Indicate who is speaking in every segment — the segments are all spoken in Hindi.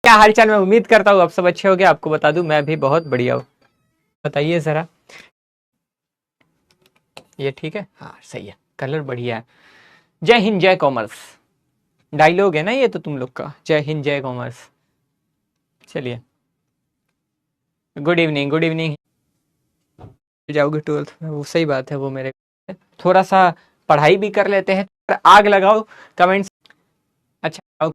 Speaker 1: क्या हालचाल? मैं उम्मीद करता हूँ आप सब अच्छे होंगे। आपको बता दूं मैं भी बहुत बढ़िया हूँ। बताइए जरा, ये ठीक है? हाँ सही है, कलर बढ़िया है। जय हिंद जय कॉमर्स डायलॉग है ना ये तो तुम लोग का, जय हिंद जय कॉमर्स। चलिए, गुड इवनिंग गुड इवनिंग। जाओगे 12th में, वो सही बात है, वो मेरे थोड़ा सा पढ़ाई भी कर लेते हैं। आग लगाओ कमेंट्स। अच्छा,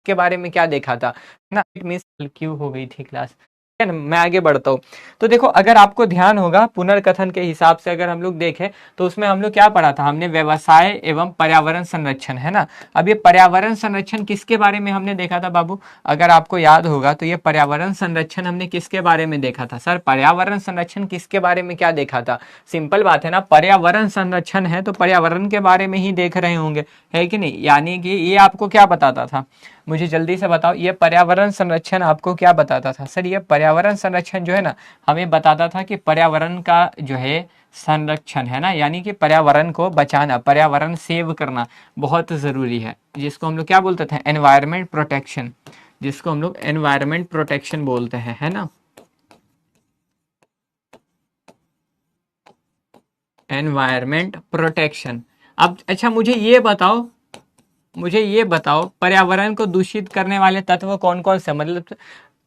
Speaker 1: के बारे में क्या देखा था ना, इट मींस क्यों हो गई थी क्लास। है ना, मैं आगे बढ़ता हूँ। तो देखो, अगर आपको ध्यान होगा पुनर्कथन के हिसाब से अगर हम लोग देखें तो उसमें हम लोग क्या पढ़ा था, हमने व्यवसाय एवं पर्यावरण संरक्षण, है ना। अब ये पर्यावरण संरक्षण किसके बारे में हमने देखा था बाबू? अगर आपको याद होगा तो ये पर्यावरण संरक्षण हमने किसके बारे में देखा था? सर पर्यावरण संरक्षण किसके बारे में क्या देखा था? सिंपल बात है ना, पर्यावरण संरक्षण है तो पर्यावरण के बारे में ही देख रहे होंगे, है कि नहीं। यानी कि ये आपको क्या बताता था, मुझे जल्दी से बताओ, ये पर्यावरण संरक्षण आपको क्या बताता था? सर ये पर्यावरण संरक्षण जो है ना, हमें बताता था कि पर्यावरण का जो है संरक्षण, है ना, यानी कि पर्यावरण को बचाना, पर्यावरण सेव करना बहुत जरूरी है, जिसको हम लोग क्या बोलते थे, एनवायरमेंट प्रोटेक्शन, जिसको हम लोग एनवायरमेंट प्रोटेक्शन बोलते हैं, है ना, एनवायरमेंट प्रोटेक्शन। अब अच्छा मुझे ये बताओ पर्यावरण को दूषित करने वाले तत्व कौन कौन से, मतलब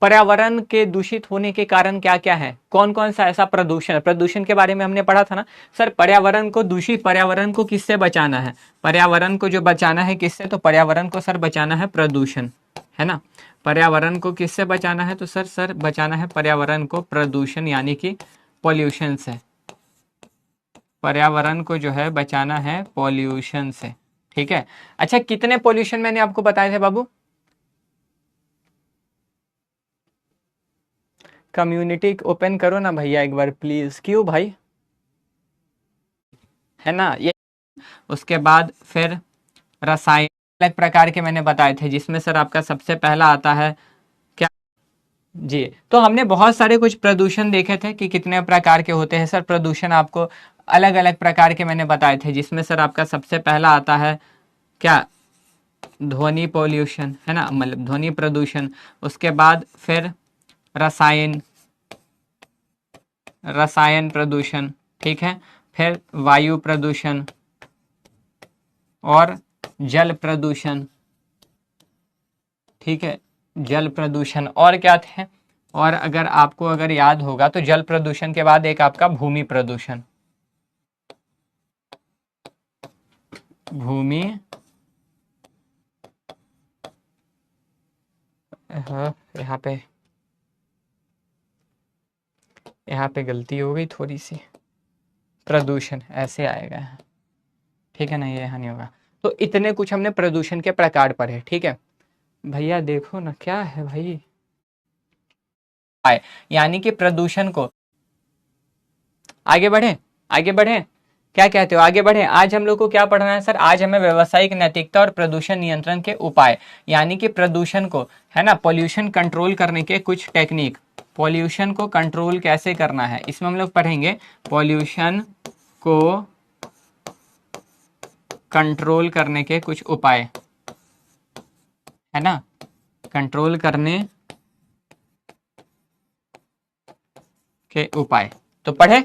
Speaker 1: पर्यावरण के दूषित होने के कारण क्या क्या है, कौन कौन सा ऐसा प्रदूषण, प्रदूषण के बारे में हमने पढ़ा था ना। सर पर्यावरण को दूषित, पर्यावरण को किससे बचाना है? पर्यावरण को जो बचाना है किससे, तो पर्यावरण को सर बचाना है प्रदूषण, है ना। पर्यावरण को किससे बचाना है? तो सर बचाना है पर्यावरण को प्रदूषण यानी कि पॉल्यूशन से। पर्यावरण को जो है बचाना है पॉल्यूशन से, ठीक है। अच्छा, कितने पॉल्यूशन मैंने आपको बताए थे बाबू? कम्युनिटी ओपन करो ना भैया एक बार प्लीज। क्यों भाई? है ना ये। उसके बाद फिर रसायन अलग प्रकार के मैंने बताए थे, जिसमें सर आपका सबसे पहला आता है क्या जी। तो हमने बहुत सारे कुछ प्रदूषण देखे थे कि कितने प्रकार के होते हैं। सर प्रदूषण आपको अलग अलग प्रकार के मैंने बताए थे, जिसमें सर आपका सबसे पहला आता है क्या, ध्वनि पॉल्यूशन, है ना, मतलब ध्वनि प्रदूषण। उसके बाद फिर रसायन, रसायन प्रदूषण, ठीक है। फिर वायु प्रदूषण और जल प्रदूषण, ठीक है, जल प्रदूषण। और क्या थे? और अगर आपको अगर याद होगा तो जल प्रदूषण के बाद एक आपका भूमि प्रदूषण, भूमि, हाँ यहाँ पे गलती हो गई थोड़ी सी, प्रदूषण ऐसे आएगा, ठीक है ना, ये यहाँ नहीं होगा। तो इतने कुछ हमने प्रदूषण के प्रकार पढ़े, ठीक है भैया। देखो ना क्या है भाई, यानी कि प्रदूषण को आगे बढ़े, आगे बढ़े, क्या कहते हो, आगे बढ़े। आज हम लोग को क्या पढ़ना है सर? आज हमें व्यावसायिक नैतिकता और प्रदूषण नियंत्रण के उपाय, यानी कि प्रदूषण को, है ना, पॉल्यूशन कंट्रोल करने के कुछ टेक्निक, पॉल्यूशन को कंट्रोल कैसे करना है, इसमें हम लोग पढ़ेंगे पॉल्यूशन को कंट्रोल करने के कुछ उपाय, है ना, कंट्रोल करने के उपाय। तो पढ़े,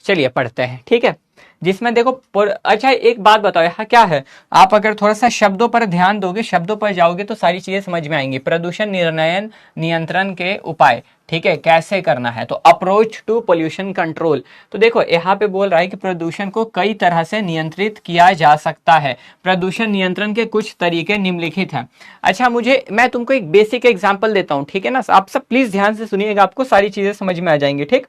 Speaker 1: चलिए पढ़ते हैं, ठीक है। जिसमें देखो अच्छा एक बात बताओ, यहाँ क्या है, आप अगर थोड़ा सा शब्दों पर ध्यान दोगे, शब्दों पर जाओगे तो सारी चीजें समझ में आएंगी। प्रदूषण निर्णयन नियंत्रण के उपाय, ठीक है, कैसे करना है, तो अप्रोच टू पोल्यूशन कंट्रोल। तो देखो यहाँ पे बोल रहा है कि प्रदूषण को कई तरह से नियंत्रित किया जा सकता है। प्रदूषण नियंत्रण के कुछ तरीके निम्नलिखित हैं। अच्छा, मैं तुमको एक बेसिक एग्जांपल देता हूँ, ठीक है ना। आप सब प्लीज ध्यान से सुनिएगा, आपको सारी चीजें समझ में आ जाएंगी, ठीक।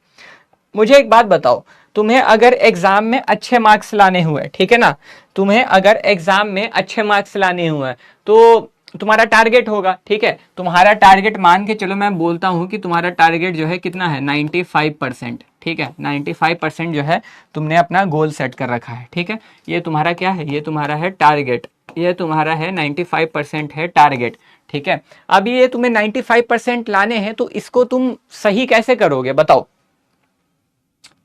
Speaker 1: मुझे एक बात बताओ, तुम्हें अगर एग्जाम में अच्छे मार्क्स लाने हुए, ठीक है ना, तुम्हें अगर एग्जाम में अच्छे मार्क्स लाने हुए तो तुम्हारा टारगेट होगा, ठीक है। तुम्हारा टारगेट मान के चलो, मैं बोलता हूं कि तुम्हारा टारगेट जो है कितना है, 95%, ठीक है, 95% जो है तुमने अपना गोल सेट कर रखा है, ठीक है। ये तुम्हारा क्या है, ये तुम्हारा है टारगेट, ये तुम्हारा है 95% है टारगेट, ठीक है। अब ये तुम्हें 95% लाने हैं, तो इसको तुम सही कैसे करोगे बताओ,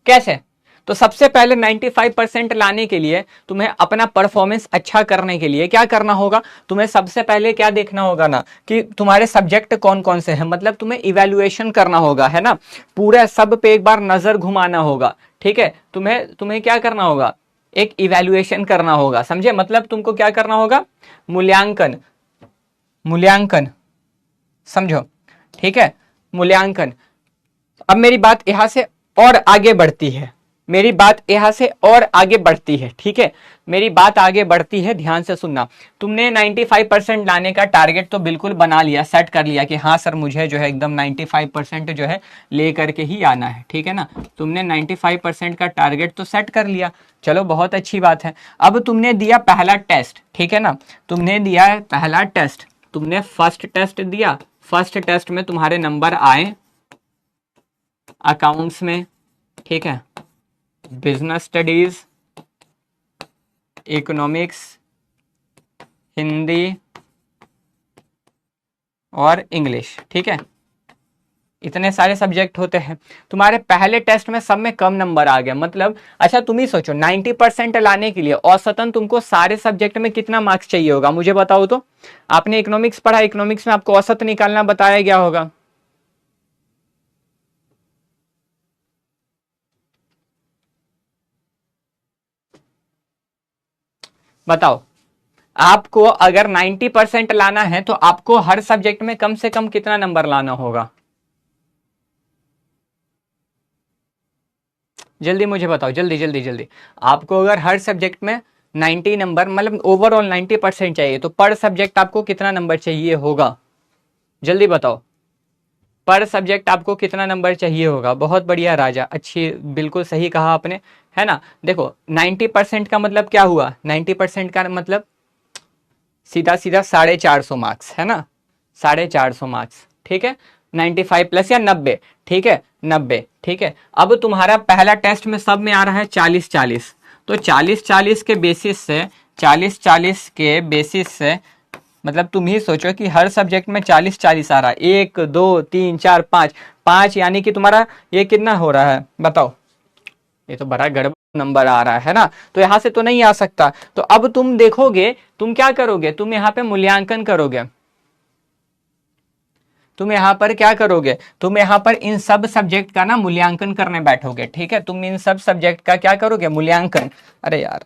Speaker 1: कैसे? तो सबसे पहले 95% लाने के लिए तुम्हें अपना परफॉर्मेंस अच्छा करने के लिए क्या करना होगा, तुम्हें सबसे पहले क्या देखना होगा ना कि तुम्हारे सब्जेक्ट कौन कौन से हैं, मतलब तुम्हें इवैल्यूएशन करना होगा, है ना, पूरा सब पे एक बार नजर घुमाना होगा, ठीक है। तुम्हें तुम्हें क्या करना होगा, एक इवैल्यूएशन करना होगा, समझे, मतलब तुमको क्या करना होगा, मूल्यांकन, मूल्यांकन, समझो, ठीक है, मूल्यांकन। अब मेरी बात यहां से और आगे बढ़ती है, मेरी बात यहां से और आगे बढ़ती है, ठीक है, मेरी बात आगे बढ़ती है, ध्यान से सुनना। तुमने 95% लाने का टारगेट तो बिल्कुल बना लिया, सेट कर लिया कि हाँ सर मुझे जो है एकदम 95% जो है ले करके ही आना है, ठीक है ना, तुमने 95% का टारगेट तो सेट कर लिया, चलो बहुत अच्छी बात है। अब तुमने दिया पहला टेस्ट, ठीक है ना, तुमने दिया है पहला टेस्ट, तुमने फर्स्ट टेस्ट दिया, फर्स्ट टेस्ट में तुम्हारे नंबर आए अकाउंट्स में, ठीक है, बिजनेस स्टडीज, इकोनॉमिक्स, हिंदी और इंग्लिश, ठीक है, इतने सारे सब्जेक्ट होते हैं। तुम्हारे पहले टेस्ट में सब में कम नंबर आ गया, मतलब अच्छा तुम ही सोचो 90% लाने के लिए औसतन तुमको सारे सब्जेक्ट में कितना मार्क्स चाहिए होगा, मुझे बताओ तो। आपने इकोनॉमिक्स पढ़ा, इकोनॉमिक्स में आपको औसत निकालना बताया गया होगा, बताओ। आपको अगर 90% लाना है तो आपको हर सब्जेक्ट में कम से कम कितना नंबर लाना होगा, जल्दी मुझे बताओ, जल्दी जल्दी जल्दी। आपको अगर हर सब्जेक्ट में 90 नंबर, मतलब ओवरऑल 90% चाहिए, तो पर सब्जेक्ट आपको कितना नंबर चाहिए होगा, जल्दी बताओ, पर सब्जेक्ट आपको कितना नंबर चाहिए होगा। बहुत बढ़िया राजा, अच्छी, बिल्कुल सही कहा आपने, है ना। देखो 90% का मतलब क्या हुआ, 90% का मतलब सीधा सीधा 450 मार्क्स, है ना, 450 मार्क्स, ठीक है, 95 प्लस या 90, ठीक है, 90, ठीक है। अब तुम्हारा पहला टेस्ट में सब में आ रहा है 40-40, तो 40-40 के बेसिस से, 40-40 के बेसिस से, मतलब तुम ही सोचो कि हर सब्जेक्ट में 40-40 आ रहा है, 1 2 3 4 5, 5 यानी कि तुम्हारा ये कितना हो रहा है बताओ, ये तो बड़ा गड़बड़ नंबर आ रहा है ना, तो यहां से तो नहीं आ सकता। तो अब तुम देखोगे, तुम क्या करोगे, तुम यहां पे मूल्यांकन करोगे, तुम यहां पर क्या करोगे, तुम यहां पर इन सब सब्जेक्ट का ना मूल्यांकन करने बैठोगे, ठीक है, तुम इन सब सब्जेक्ट का क्या करोगे, मूल्यांकन, अरे यार,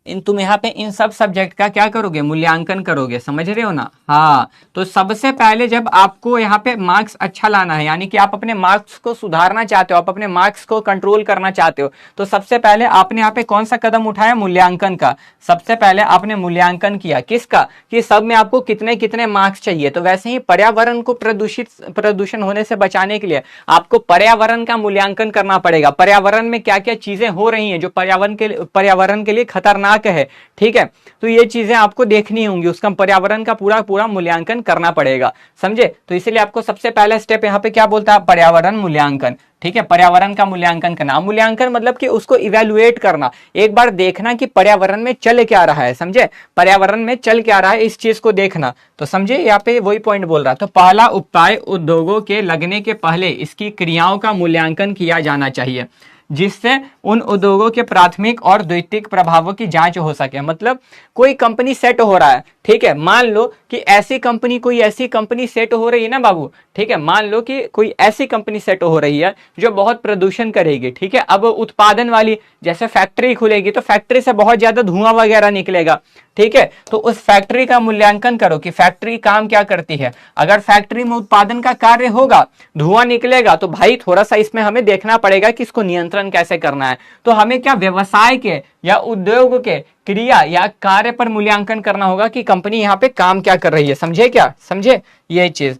Speaker 1: इन तुम यहाँ पे इन सब सब्जेक्ट का क्या करोगे, मूल्यांकन करोगे, समझ रहे हो ना। हाँ, तो सबसे पहले जब आपको यहाँ पे मार्क्स अच्छा लाना है, यानी कि आप अपने मार्क्स को सुधारना चाहते हो, आप अपने मार्क्स को कंट्रोल करना चाहते हो, तो सबसे पहले आपने यहाँ पे कौन सा कदम उठाया, मूल्यांकन का। सबसे पहले आपने मूल्यांकन किया किसका, कि सब में आपको कितने कितने मार्क्स चाहिए। तो वैसे ही पर्यावरण को प्रदूषण होने से बचाने के लिए आपको पर्यावरण का मूल्यांकन करना पड़ेगा, पर्यावरण में क्या क्या चीजें हो रही हैं जो पर्यावरण के लिए खतरनाक है, ठीक है, तो ये चीजें आपको देखनी होंगी, उसका पर्यावरण का पूरा पूरा मूल्यांकन करना पड़ेगा, समझे। तो इसलिए आपको सबसे पहला स्टेप यहाँ पे क्या बोलता है, पर्यावरण मूल्यांकन, ठीक है, पर्यावरण का मूल्यांकन करना। मूल्यांकन मतलब कि उसको इवेल्युएट करना, एक बार देखना कि पर्यावरण में चल क्या रहा है, समझे, पर्यावरण में चल क्या रहा है, इस चीज को देखना। तो समझे, यहाँ पे वही पॉइंट बोल रहा। तो पहला उपाय, उद्योगों के लगने के पहले इसकी क्रियाओं का मूल्यांकन किया जाना चाहिए, जिससे उन उद्योगों के प्राथमिक और द्वितीयक प्रभावों की जांच हो सके। मतलब कोई कंपनी सेट हो रहा है, ठीक है, मान लो कि ऐसी कंपनी, कोई ऐसी कंपनी सेट हो रही है ना बाबू, ठीक है, मान लो कि कोई ऐसी कंपनी सेट हो रही है जो बहुत प्रदूषण करेगी, ठीक है। अब उत्पादन वाली, जैसे फैक्ट्री खुलेगी तो फैक्ट्री से बहुत ज्यादा धुआं वगैरह निकलेगा, ठीक है, तो उस फैक्ट्री का मूल्यांकन करो कि फैक्ट्री काम क्या करती है। अगर फैक्ट्री में उत्पादन का कार्य होगा, धुआं निकलेगा, तो भाई थोड़ा सा इसमें हमें देखना पड़ेगा कि इसको नियंत्रण कैसे करना है। तो हमें क्या व्यवसाय के या उद्योग के क्रिया या कार्य पर मूल्यांकन करना होगा कि कंपनी यहाँ पे काम क्या कर रही है, समझे क्या, समझे ये चीज।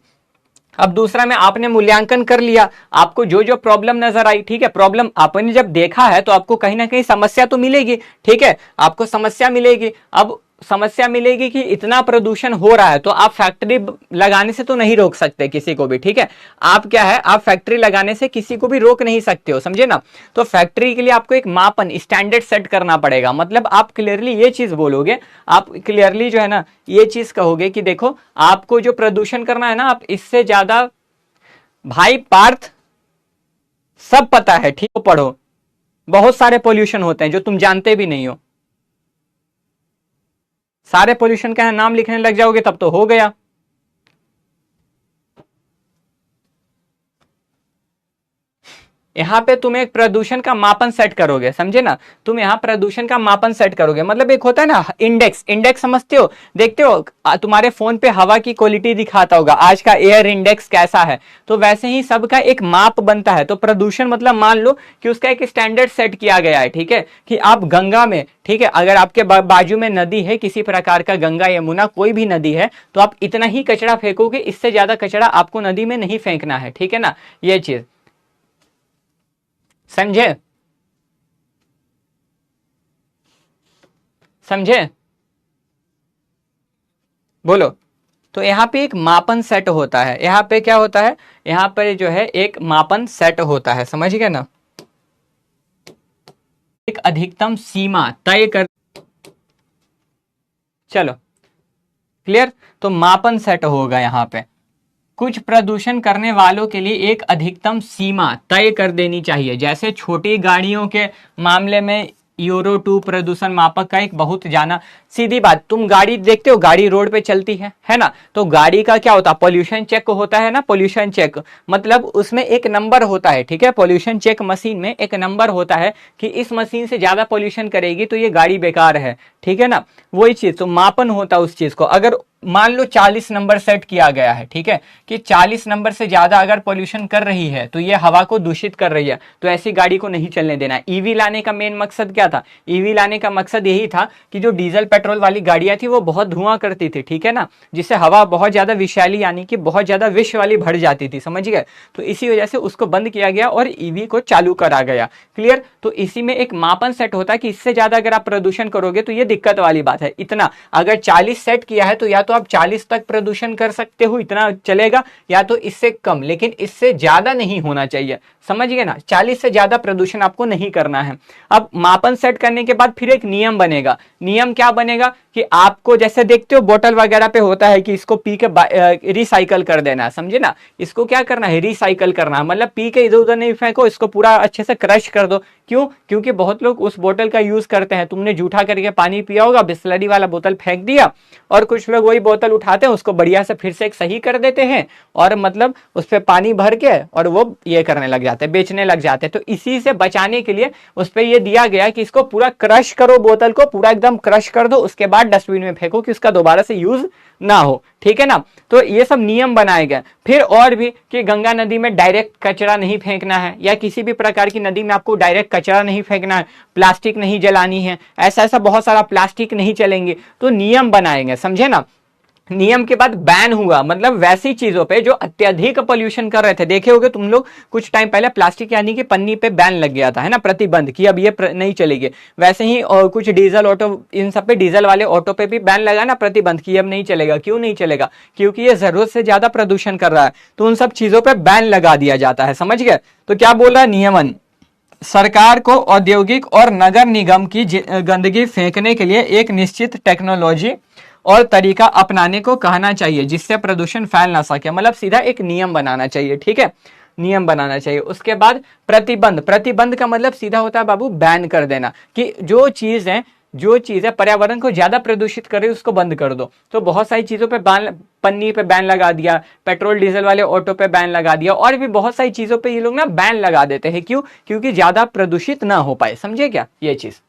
Speaker 1: अब दूसरा में आपने मूल्यांकन कर लिया, आपको जो जो प्रॉब्लम नजर आई, ठीक है, प्रॉब्लम आपने जब देखा है तो आपको कहीं ना कहीं समस्या तो मिलेगी, ठीक है, आपको समस्या मिलेगी। अब समस्या मिलेगी कि इतना प्रदूषण हो रहा है, तो आप फैक्ट्री लगाने से तो नहीं रोक सकते किसी को भी, ठीक है, आप क्या है, आप फैक्ट्री लगाने से किसी को भी रोक नहीं सकते हो, समझे ना। तो फैक्ट्री के लिए आपको एक मापन, स्टैंडर्ड सेट करना पड़ेगा। मतलब आप क्लियरली ये चीज बोलोगे, आप क्लियरली जो है ना ये चीज कहोगे कि देखो आपको जो प्रदूषण करना है ना, आप इससे ज्यादा, भाई पार्थ सब पता है, ठीक है, पढ़ो, बहुत सारे पोल्यूशन होते हैं जो तुम जानते भी नहीं हो। सारे पोल्यूशन का नाम लिखने लग जाओगे तब तो हो गया। यहां पे तुम एक प्रदूषण का मापन सेट करोगे, समझे ना, तुम यहां प्रदूषण का मापन सेट करोगे। मतलब एक होता है ना इंडेक्स, इंडेक्स समझते हो, देखते हो तुम्हारे फोन पे हवा की क्वालिटी दिखाता होगा, आज का एयर इंडेक्स कैसा है, तो वैसे ही सबका एक माप बनता है। तो प्रदूषण मतलब मान लो कि उसका एक स्टैंडर्ड सेट किया गया है, ठीक है, कि आप गंगा में, ठीक है, अगर आपके बाजू में नदी है किसी प्रकार का, गंगा यमुना कोई भी नदी है, तो आप इतना ही कचरा फेंकोगे, इससे ज्यादा कचरा आपको नदी में नहीं फेंकना है, ठीक है ना, ये चीज समझे, समझे, बोलो। तो यहाँ पे एक मापन सेट होता है, यहाँ पे क्या होता है, यहाँ पर जो है एक मापन सेट होता है, समझ गए ना, एक अधिकतम सीमा तय कर, चलो क्लियर। तो मापन सेट होगा यहाँ पे, कुछ प्रदूषण करने वालों के लिए एक अधिकतम सीमा तय कर देनी चाहिए। जैसे छोटी गाड़ियों के मामले में यूरो 2 प्रदूषण मापक का एक बहुत जाना, सीधी बात, तुम गाड़ी देखते हो, गाड़ी रोड पे चलती है ना, तो गाड़ी का क्या होता है, पोल्यूशन चेक होता है ना, पोल्यूशन चेक मतलब उसमें एक नंबर होता है, ठीक है, पोल्यूशन चेक मशीन में एक नंबर होता है कि इस मशीन से ज्यादा पोल्यूशन करेगी तो ये गाड़ी बेकार है, ठीक है ना, वही चीज, तो मापन होता है उस चीज को। अगर मान लो 40 नंबर सेट किया गया है, ठीक है, कि 40 नंबर से ज्यादा अगर पोल्यूशन कर रही है तो ये हवा को दूषित कर रही है, तो ऐसी गाड़ी को नहीं चलने देना। ईवी लाने का मेन मकसद क्या था, ईवी लाने का मकसद यही था कि जो डीजल पेट्रोल वाली गाड़ियां थी वो बहुत धुआं करती थी, ठीक है ना, जिससे हवा बहुत ज्यादा विषैली यानी कि बहुत ज्यादा विष वाली भर जाती थी, समझ गए, तो इसी वजह से उसको बंद किया गया और ईवी को चालू करा गया, क्लियर। तो इसी में एक मापन सेट होता है कि इससे ज्यादा अगर आप प्रदूषण करोगे तो ये दिक्कत वाली बात है। इतना अगर 40 सेट किया है तो या तो आप 40 तक प्रदूषण कर सकते हो, इतना चलेगा, या तो इससे कम, लेकिन इससे ज्यादा नहीं होना चाहिए, समझ गए ना, 40 से ज्यादा प्रदूषण आपको नहीं करना है। अब मापन सेट करने के बाद फिर एक नियम बनेगा। नियम क्या बनेगा कि आपको जैसे देखते हो बोतल वगैरह पे होता है कि इसको पी के रिसाइकल कर देना, समझे ना, इसको क्या करना है, रिसाइकल करना है, मतलब पी के इधर उधर नहीं फेंको, इसको पूरा अच्छे से क्रश कर दो। क्यों, क्योंकि बहुत लोग उस बोतल का यूज करते हैं, तुमने जूठा करके पानी पिया होगा, बिस्लरी वाला बोतल फेंक दिया, और कुछ लोग वही बोतल उठाते हैं, उसको बढ़िया से फिर से एक सही कर देते हैं, और मतलब उस पर पानी भर के और वो ये करने लग जाते हैं, बेचने लग जाते हैं। तो इसी से बचाने के लिए उस पर ये दिया गया कि इसको पूरा क्रश करो, बोतल को पूरा एकदम क्रश कर दो, उसके बाद डस्टबिन में फेंको कि उसका दोबारा से यूज ना हो, ठीक है ना। तो ये सब नियम बनाए गए। फिर और भी कि गंगा नदी में डायरेक्ट कचरा नहीं फेंकना है, या किसी भी प्रकार की नदी में आपको डायरेक्ट कचरा नहीं फेंकना है, प्लास्टिक नहीं जलानी है, ऐसा ऐसा बहुत सारा प्लास्टिक नहीं चलेंगे, तो नियम बनाएंगे, समझे ना। नियम के बाद बैन हुआ, मतलब वैसी चीजों पे जो अत्यधिक पोल्यूशन कर रहे थे, देखे होगे तुम लोग कुछ टाइम पहले प्लास्टिक यानी कि पन्नी पे बैन लग गया था, है ना, प्रतिबंध कि अब ये नहीं चलेगी। वैसे ही कुछ डीजल ऑटो, इन सब पे, डीजल वाले ऑटो पे भी बैन लगा ना, प्रतिबंध कि अब नहीं चलेगा। क्यों नहीं चलेगा, क्योंकि ये जरूरत से ज्यादा प्रदूषण कर रहा है, तो उन सब चीजों पर बैन लगा दिया जाता है, समझ गए। तो क्या बोल रहा है नियमन, सरकार को औद्योगिक और नगर निगम की गंदगी फेंकने के लिए एक निश्चित टेक्नोलॉजी और तरीका अपनाने को कहना चाहिए जिससे प्रदूषण फैल ना सके, मतलब सीधा एक नियम बनाना चाहिए, ठीक है, नियम बनाना चाहिए। उसके बाद प्रतिबंध, प्रतिबंध का मतलब सीधा होता है बाबू बैन कर देना, कि जो चीज है पर्यावरण को ज्यादा प्रदूषित करे उसको बंद कर दो। तो बहुत सारी चीजों पे बैन, पन्नी पे बैन लगा दिया, पेट्रोल डीजल वाले ऑटो पे बैन लगा दिया, और भी बहुत सारी चीजों पे ये लोग ना बैन लगा देते हैं। क्यों, क्योंकि ज्यादा प्रदूषित ना हो पाए, समझे क्या ये चीज।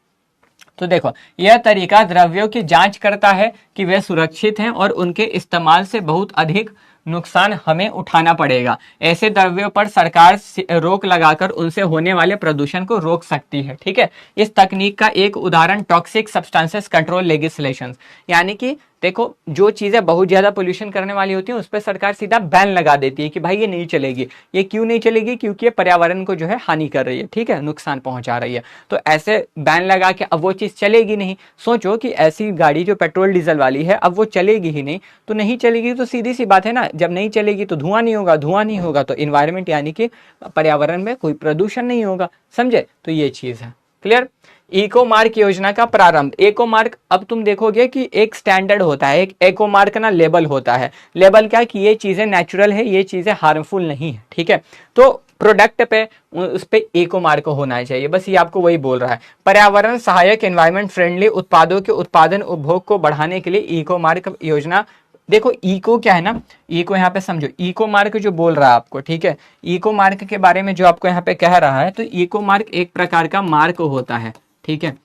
Speaker 1: तो देखो, यह तरीका द्रव्यों की जांच करता है कि वे सुरक्षित हैं और उनके इस्तेमाल से बहुत अधिक नुकसान हमें उठाना पड़ेगा। ऐसे द्रव्यों पर सरकार रोक लगाकर उनसे होने वाले प्रदूषण को रोक सकती है, ठीक है। इस तकनीक का एक उदाहरण टॉक्सिक सब्सटेंसेस कंट्रोल लेजिस्लेशन, यानी कि देखो जो चीजें बहुत ज्यादा पोल्यूशन करने वाली होती हैं उस पर सरकार सीधा बैन लगा देती है कि भाई ये नहीं चलेगी। ये क्यों नहीं चलेगी, क्योंकि ये पर्यावरण को जो है हानि कर रही है, ठीक है, नुकसान पहुंचा रही है। तो ऐसे बैन लगा के अब वो चीज चलेगी नहीं। सोचो कि ऐसी गाड़ी जो पेट्रोल डीजल वाली है अब वो चलेगी ही नहीं, तो नहीं चलेगी तो सीधी सी बात है ना, जब नहीं चलेगी तो धुआं नहीं होगा, धुआं नहीं होगा तो इन्वायरमेंट यानी कि पर्यावरण में कोई प्रदूषण नहीं होगा, समझे। तो ये चीज है, क्लियर। इको मार्क योजना का प्रारंभ, इको मार्क, अब तुम देखोगे कि एक स्टैंडर्ड होता है, एक इको मार्क ना लेबल होता है। लेबल क्या कि ये चीजें नेचुरल है, ये चीजें हार्मफुल नहीं है, ठीक है। तो प्रोडक्ट पे उस पे इको मार्क होना चाहिए, बस ये आपको वही बोल रहा है। पर्यावरण सहायक एनवायरमेंट फ्रेंडली उत्पादों के उत्पादन उपभोग को बढ़ाने के लिए इको मार्क योजना। देखो इको क्या है ना, इको यहाँ पे समझो, इको मार्क जो बोल रहा है आपको, ठीक है, इको मार्क के बारे में जो आपको यहाँ पे कह रहा है, तो इको मार्क एक प्रकार का मार्क होता है, ठीक है,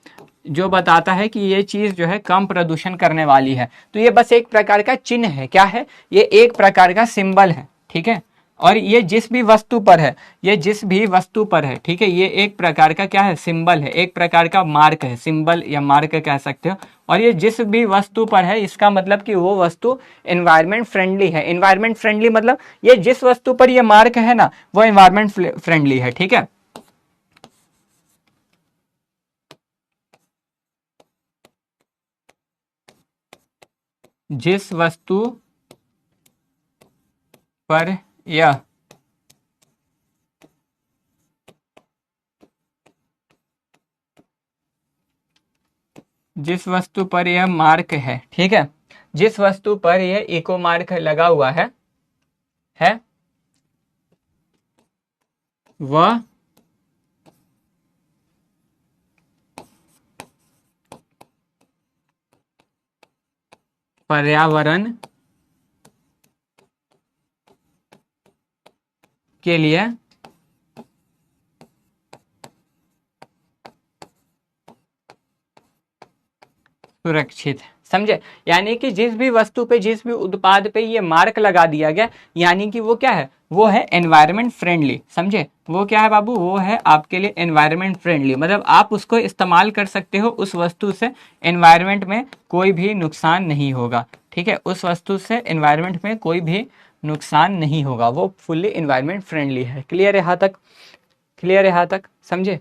Speaker 1: जो बताता है कि ये चीज जो है कम प्रदूषण करने वाली है। तो ये बस एक प्रकार का चिन्ह है, क्या है, ये एक प्रकार का सिंबल है, ठीक है, और ये जिस भी वस्तु पर है, ये जिस भी वस्तु पर है, ठीक है, ये एक प्रकार का क्या है, सिंबल है, एक प्रकार का मार्क है, सिंबल या मार्क कह सकते हो। और ये जिस भी वस्तु पर है, इसका मतलब कि वो वस्तु एनवायरमेंट फ्रेंडली है। एनवायरमेंट फ्रेंडली मतलब ये जिस वस्तु पर ये मार्क है ना, वो एनवायरमेंट फ्रेंडली है, ठीक है। जिस वस्तु पर यह जिस वस्तु पर यह मार्क है, ठीक है, जिस वस्तु पर यह इको मार्क लगा हुआ है वह पर्यावरण के लिए सुरक्षित है, समझे। यानी कि जिस भी वस्तु पे, जिस भी उत्पाद पे ये मार्क लगा दिया गया, यानी कि वो क्या है, वो है एनवायरमेंट फ्रेंडली, समझे। वो क्या है बाबू, वो है आपके लिए एनवायरमेंट फ्रेंडली, मतलब आप उसको इस्तेमाल कर सकते हो, उस वस्तु से एनवायरमेंट में कोई भी नुकसान नहीं होगा, ठीक है, उस वस्तु से एनवायरमेंट में कोई भी नुकसान नहीं होगा, वो फुल्ली एनवायरमेंट फ्रेंडली है। क्लियर है यहाँ तक, क्लियर है यहाँ तक, समझे,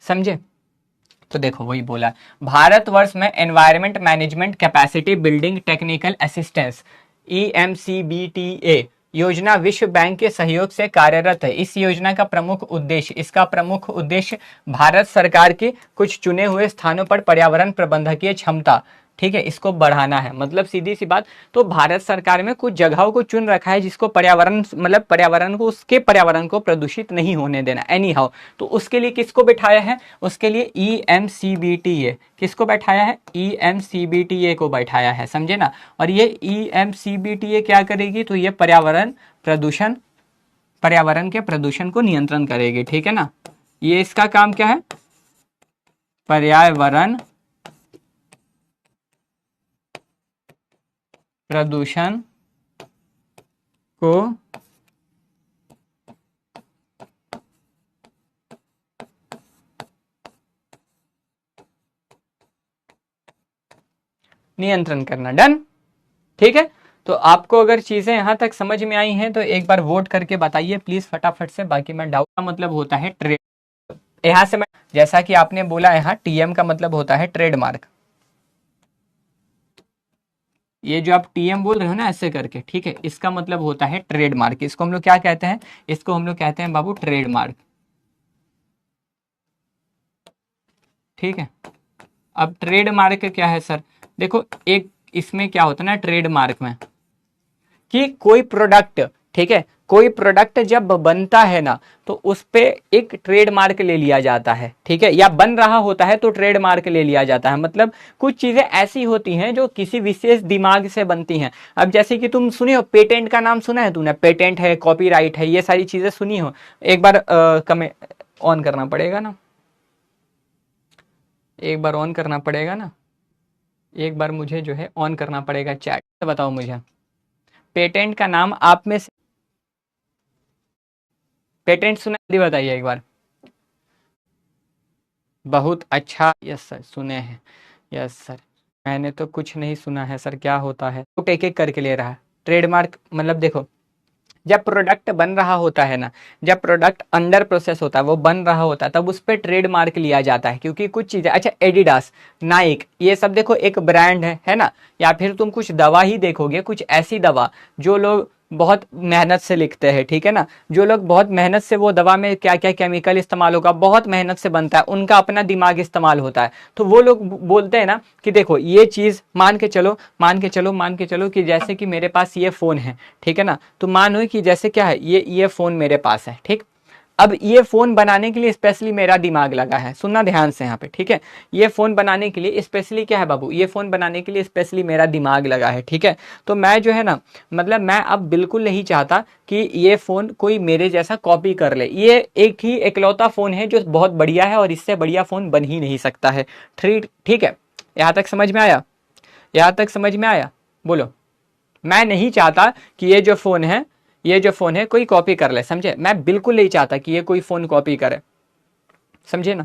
Speaker 1: समझे। तो देखो वही बोला, भारतवर्ष में environment management capacity building technical assistance EMCBTA योजना विश्व बैंक के सहयोग से कार्यरत है। इस योजना का प्रमुख उद्देश्य, इसका प्रमुख उद्देश्य भारत सरकार के कुछ चुने हुए स्थानों पर पर्यावरण प्रबंधकीय क्षमता, ठीक है, इसको बढ़ाना है। मतलब सीधी सी बात, तो भारत सरकार में कुछ जगहों को चुन रखा है जिसको पर्यावरण, मतलब पर्यावरण को, उसके पर्यावरण को प्रदूषित नहीं होने देना एनी हाउ। तो उसके लिए किसको बिठाया है, उसके लिए EMCBTA, किसको बैठाया है, EMCBTA को बैठाया है, समझे ना। और ये EMCBTA क्या करेगी, तो ये पर्यावरण प्रदूषण, पर्यावरण के प्रदूषण को नियंत्रण करेगी, ठीक है ना। ये इसका काम क्या है, पर्यावरण प्रदूषण को नियंत्रण करना। डन, ठीक है। तो आपको अगर चीजें यहां तक समझ में आई हैं तो एक बार वोट करके बताइए प्लीज फटाफट से। बाकी मैं डाउट का मतलब होता है ट्रेड, यहां से मैं, जैसा कि आपने बोला यहाँ TM का मतलब होता है ट्रेडमार्क। ये जो आप TM बोल रहे हो ना ऐसे करके, ठीक है, इसका मतलब होता है ट्रेडमार्क। इसको हम लोग क्या कहते हैं, इसको हम लोग कहते हैं बाबू ट्रेडमार्क, ठीक है। अब ट्रेडमार्क क्या है सर, देखो एक इसमें क्या होता है ना ट्रेडमार्क में, कि कोई प्रोडक्ट, ठीक है, कोई प्रोडक्ट जब बनता है ना तो उस पे एक ट्रेडमार्क ले लिया जाता है, ठीक है, या बन रहा होता है तो ट्रेडमार्क ले लिया जाता है। मतलब कुछ चीजें ऐसी होती हैं जो किसी विशेष दिमाग से बनती हैं। अब जैसे कि तुम सुने हो, पेटेंट का नाम सुना है तूने, पेटेंट है, कॉपीराइट है, ये सारी चीजें सुनी हो। एक बार कमेंट ऑन करना पड़ेगा ना, एक बार ऑन करना पड़ेगा ना, एक बार मुझे जो है ऑन करना पड़ेगा चैट। बताओ मुझे पेटेंट का नाम आप में से पेटेंट सुना, जल्दी बताइए एक बार। बहुत अच्छा, यस सर सुने हैं, यस सर। मैंने तो कुछ नहीं सुना है सर, क्या होता है, तो एक एक करके ले रहा है। ट्रेडमार्क मतलब देखो, जब प्रोडक्ट बन रहा होता है ना, जब प्रोडक्ट अंडर प्रोसेस होता है, वो बन रहा होता है, तब उस पर ट्रेडमार्क लिया जाता है। क्योंकि कुछ चीजें, अच्छा एडिडास, नाइक, ये सब देखो एक ब्रांड है ना। या फिर तुम कुछ दवा ही देखोगे, कुछ ऐसी दवा जो लोग बहुत मेहनत से लिखते हैं, ठीक है ना। जो लोग बहुत मेहनत से, वो दवा में क्या क्या केमिकल इस्तेमाल होगा, बहुत मेहनत से बनता है, उनका अपना दिमाग इस्तेमाल होता है, तो वो लोग बोलते हैं ना कि देखो ये चीज मान के चलो, कि जैसे कि मेरे पास ये फोन है, ठीक है ना। तो मानो कि जैसे क्या है, ये फोन मेरे पास है, ठीक। अब ये फोन बनाने के लिए स्पेशली मेरा दिमाग लगा है, सुनना ध्यान से यहाँ पे, ठीक है। ये फोन बनाने के लिए स्पेशली क्या है बाबू, ये फोन बनाने के लिए स्पेशली मेरा दिमाग लगा है, ठीक है। तो मैं जो है ना, मतलब मैं अब बिल्कुल नहीं चाहता कि ये फोन कोई मेरे जैसा कॉपी कर ले। ये एक ही एकलौता फोन है जो बहुत बढ़िया है और इससे बढ़िया फोन बन ही नहीं सकता है। ठीक है, यहाँ तक समझ में आया? यहाँ तक समझ में आया? बोलो। मैं नहीं चाहता कि ये जो फोन है कोई कॉपी कर ले, समझे। मैं बिल्कुल नहीं चाहता कि ये कोई फोन कॉपी करे, समझे ना।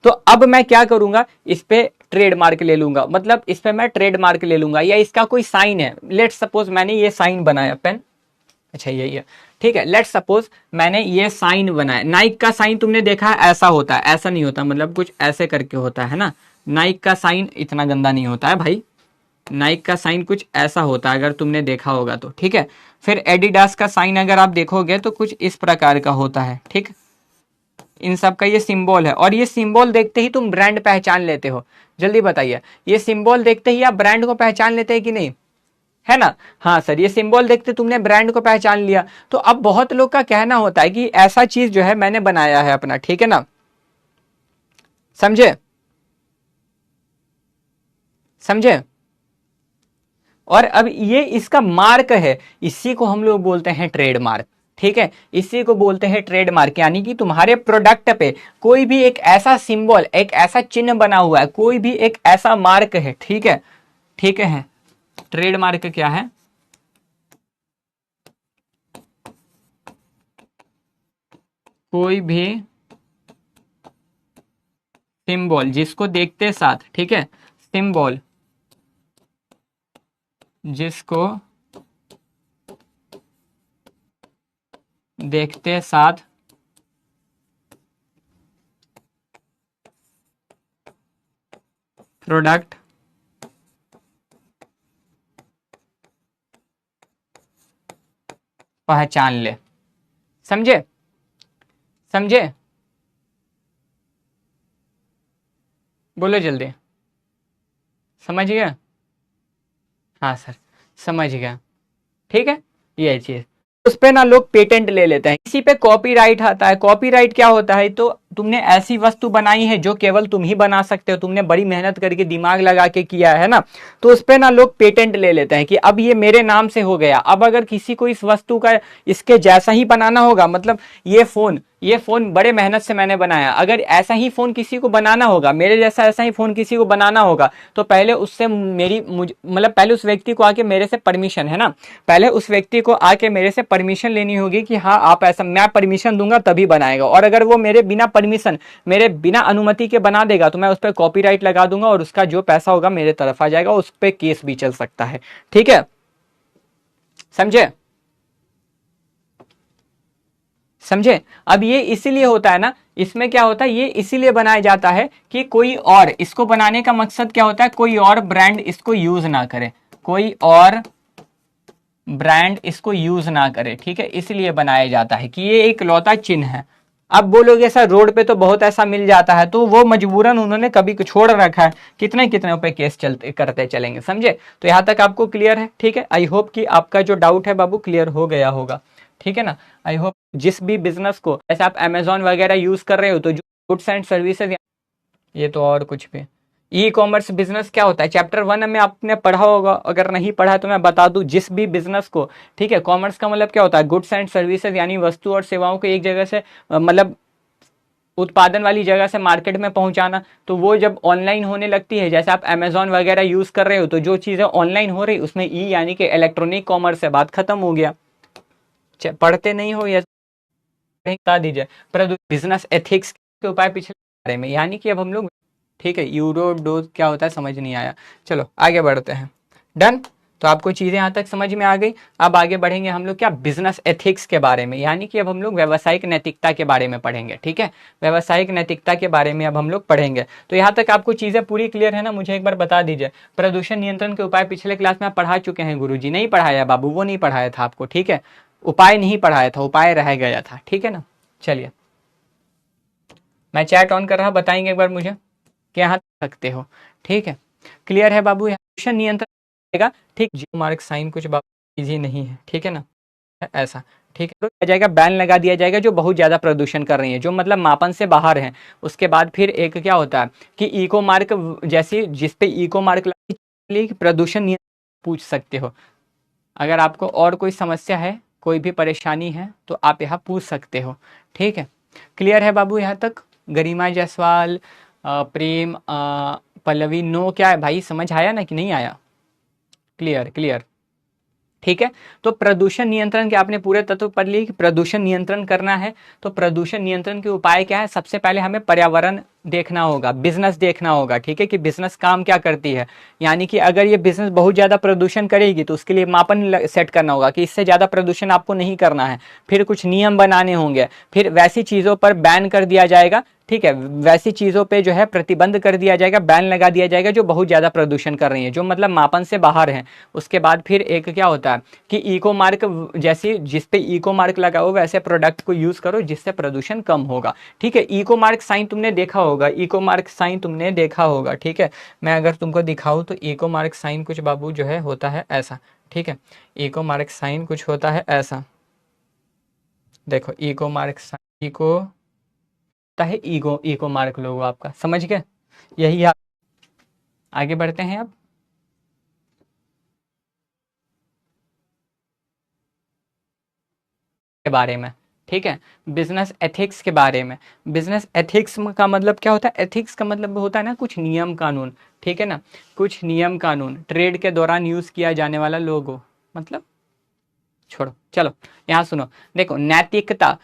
Speaker 1: तो अब मैं क्या करूंगा, इस पे ट्रेडमार्क ले लूंगा, मतलब इस पे मैं ट्रेडमार्क ले लूंगा, या इसका कोई साइन है। लेट सपोज मैंने ये साइन बनाया, पेन, अच्छा यही है, ठीक है। लेट सपोज मैंने ये साइन बनाया, नाइक का साइन तुमने देखा है, ऐसा होता है, ऐसा नहीं होता, मतलब कुछ ऐसे करके होता है ना। नाइक का साइन इतना गंदा नहीं होता है भाई, नाइक का साइन कुछ ऐसा होता है, अगर तुमने देखा होगा तो, ठीक है। फिर एडिडास का साइन अगर आप देखोगे तो कुछ इस प्रकार का होता है, ठीक। इन सब का ये सिंबल है, और ये सिंबल देखते ही तुम ब्रांड पहचान लेते हो। जल्दी बताइए, ये सिंबल देखते ही आप ब्रांड को पहचान लेते हैं कि नहीं, है ना। हाँ सर, ये सिंबल देखते तुमने ब्रांड को पहचान लिया। तो अब बहुत लोग का कहना होता है कि ऐसा चीज जो है मैंने बनाया है अपना, ठीक है ना, समझे, समझे। और अब ये इसका मार्क है, इसी को हम लोग बोलते हैं ट्रेडमार्क, ठीक है। इसी को बोलते हैं ट्रेडमार्क, यानी कि तुम्हारे प्रोडक्ट पे कोई भी एक ऐसा सिंबल, एक ऐसा चिन्ह बना हुआ है, कोई भी एक ऐसा मार्क है, ठीक है, ठीक है। ट्रेडमार्क क्या है? कोई भी सिंबल जिसको देखते साथ, ठीक है, सिंबल जिसको देखते साथ प्रोडक्ट पहचान ले, समझे, समझे, बोलो जल्दी, समझ गया? हाँ सर, समझ गया, ठीक है। ये चीज उस पे ना लोग पेटेंट ले लेते हैं, इसी पे कॉपीराइट आता है। कॉपीराइट क्या होता है, तो तुमने ऐसी वस्तु बनाई है जो केवल तुम ही बना सकते हो, तुमने बड़ी मेहनत करके दिमाग लगा के किया है ना, तो उस पे ना लोग पेटेंट ले लेते हैं कि अब ये मेरे नाम से हो गया। अब अगर किसी को इस वस्तु का इसके जैसा ही बनाना होगा, मतलब ये फोन बड़े मेहनत से मैंने बनाया, अगर ऐसा ही फोन किसी को बनाना होगा, मेरे जैसा ऐसा ही फोन किसी को बनाना होगा, तो पहले उससे मतलब पहले उस व्यक्ति को आके मेरे से परमिशन, है ना, पहले उस व्यक्ति को आके मेरे से परमिशन लेनी होगी कि हाँ आप ऐसा, मैं परमिशन दूंगा तभी बनाएगा। और अगर वो मेरे बिना परमिशन, मेरे बिना अनुमति के बना देगा, तो मैं उस पर कॉपीराइट लगा दूंगा और उसका जो पैसा होगा मेरे तरफ आ जाएगा, उस पर केस भी चल सकता है, ठीक है, समझे, समझे। अब ये इसीलिए होता है ना, इसमें क्या होता है, ये इसीलिए बनाया जाता है कि कोई और, इसको बनाने का मकसद क्या होता है, कोई और ब्रांड इसको यूज ना करे, कोई और ब्रांड इसको यूज ना करे, ठीक है, इसलिए बनाया जाता है कि ये एक लौता चिन्ह है। अब बोलोगे सर रोड पे तो बहुत ऐसा मिल जाता है, तो वो मजबूरन उन्होंने कभी छोड़ रखा है, कितने कितने पे केस चलते करते चलेंगे, समझे। तो यहां तक आपको क्लियर है, ठीक है। आई होप कि आपका जो डाउट है बाबू क्लियर हो गया होगा, ठीक है ना। आई होप जिस भी बिजनेस को, जैसे आप अमेजोन वगैरह यूज कर रहे हो, तो जो गुड्स एंड सर्विसेज, ये तो और कुछ भी, ई कॉमर्स बिजनेस क्या होता है, चैप्टर 1 में आपने पढ़ा होगा, अगर नहीं पढ़ा है तो मैं बता दूं, जिस भी बिजनेस को, ठीक है, कॉमर्स का मतलब क्या होता है, गुड्स एंड सर्विसेज, यानी वस्तु और सेवाओं को एक जगह से मतलब उत्पादन वाली जगह से मार्केट में पहुंचाना। तो वो जब ऑनलाइन होने लगती है, जैसे आप अमेजोन वगैरह यूज कर रहे हो, तो जो चीजें ऑनलाइन हो रही उसमें ई यानी कि इलेक्ट्रॉनिक कॉमर्स है, बात खत्म हो गया। पढ़ते नहीं हो या बता दीजिए। पर बिजनेस एथिक्स के उपाय पिछले बारे में, यानी कि अब हम लोग, ठीक है, यूरो डोज क्या होता है समझ नहीं आया, चलो आगे बढ़ते हैं, डन। तो आपको चीजें यहाँ तक समझ में आ गई। अब आगे बढ़ेंगे हम लोग क्या, बिजनेस एथिक्स के बारे में, यानी कि अब हम लोग व्यवसायिक नैतिकता के बारे में पढ़ेंगे। ठीक है, व्यवसायिक नैतिकता के बारे में अब हम लोग पढ़ेंगे। तो यहाँ तक आपको चीजें पूरी क्लियर है ना? मुझे एक बार बता दीजिए। प्रदूषण नियंत्रण के उपाय पिछले क्लास में आप पढ़ा चुके हैं गुरुजी? नहीं पढ़ाया बाबू, वो नहीं पढ़ाया था आपको। ठीक है, उपाय नहीं पढ़ाया था, उपाय रह गया था। ठीक है ना? चलिए मैं चैट ऑन कर रहा, बताएंगे एक बार मुझे कि यहाँ सकते हो। ठीक है, क्लियर है बाबू? प्रदूषण नियंत्रण, ठीक, जीरो मार्क साइन कुछ बाबू इजी नहीं है। ठीक है ना? ऐसा, ठीक है, तो जाएगा बैन लगा दिया जाएगा जो बहुत ज्यादा प्रदूषण कर रही है, जो मतलब मापन से बाहर है। उसके बाद फिर एक क्या होता है कि इको मार्क, जैसे जिस पे इको मार्क लगी प्रदूषण नियंत्रण पूछ सकते हो। अगर आपको और कोई समस्या है, कोई भी परेशानी है तो आप यहाँ पूछ सकते हो। ठीक है, क्लियर है बाबू यहाँ तक? गरिमा जायसवाल, प्रेम, पल्लवी, नो क्या है भाई, समझ आया ना कि नहीं आया? क्लियर, क्लियर, ठीक है। तो प्रदूषण नियंत्रण के आपने पूरे तत्व पढ़ लिए कि प्रदूषण नियंत्रण करना है। तो प्रदूषण नियंत्रण के उपाय क्या है? सबसे पहले हमें पर्यावरण देखना होगा, बिजनेस देखना होगा। ठीक है, कि बिजनेस काम क्या करती है, यानी कि अगर ये बिजनेस बहुत ज्यादा प्रदूषण करेगी तो उसके लिए मापन सेट करना होगा कि इससे ज्यादा प्रदूषण आपको नहीं करना है। फिर कुछ नियम बनाने होंगे, फिर वैसी चीजों पर बैन कर दिया जाएगा। ठीक है, वैसी चीजों पे जो है प्रतिबंध कर दिया जाएगा, बैन लगा दिया जाएगा जो बहुत ज्यादा प्रदूषण कर रही है, जो मतलब मापन से बाहर है। उसके बाद फिर एक क्या होता है कि इको मार्क, जैसे जिस पे इको मार्क लगा हो वैसे प्रोडक्ट को यूज करो जिससे प्रदूषण कम होगा। ठीक है, इको मार्क साइन तुमने देखा होगा, इको मार्क साइन तुमने देखा होगा। ठीक है, मैं अगर तुमको दिखाऊं तो इको मार्क साइन कुछ बाबू जो है होता है ऐसा। ठीक है, इको मार्क साइन कुछ होता है ऐसा, देखो इको मार्क साइन, इको है, इको मार्क लोगो आपका, समझ गए? यही आप आगे बढ़ते हैं अब के बारे में। ठीक है, बिजनेस एथिक्स के बारे में। बिजनेस एथिक्स का मतलब क्या होता है? एथिक्स का मतलब होता है ना कुछ नियम कानून। ठीक है ना, कुछ नियम कानून, ट्रेड के दौरान यूज किया जाने वाला लोगो, मतलब छोड़ो, चलो यहाँ सुनो। देखो नैतिकता,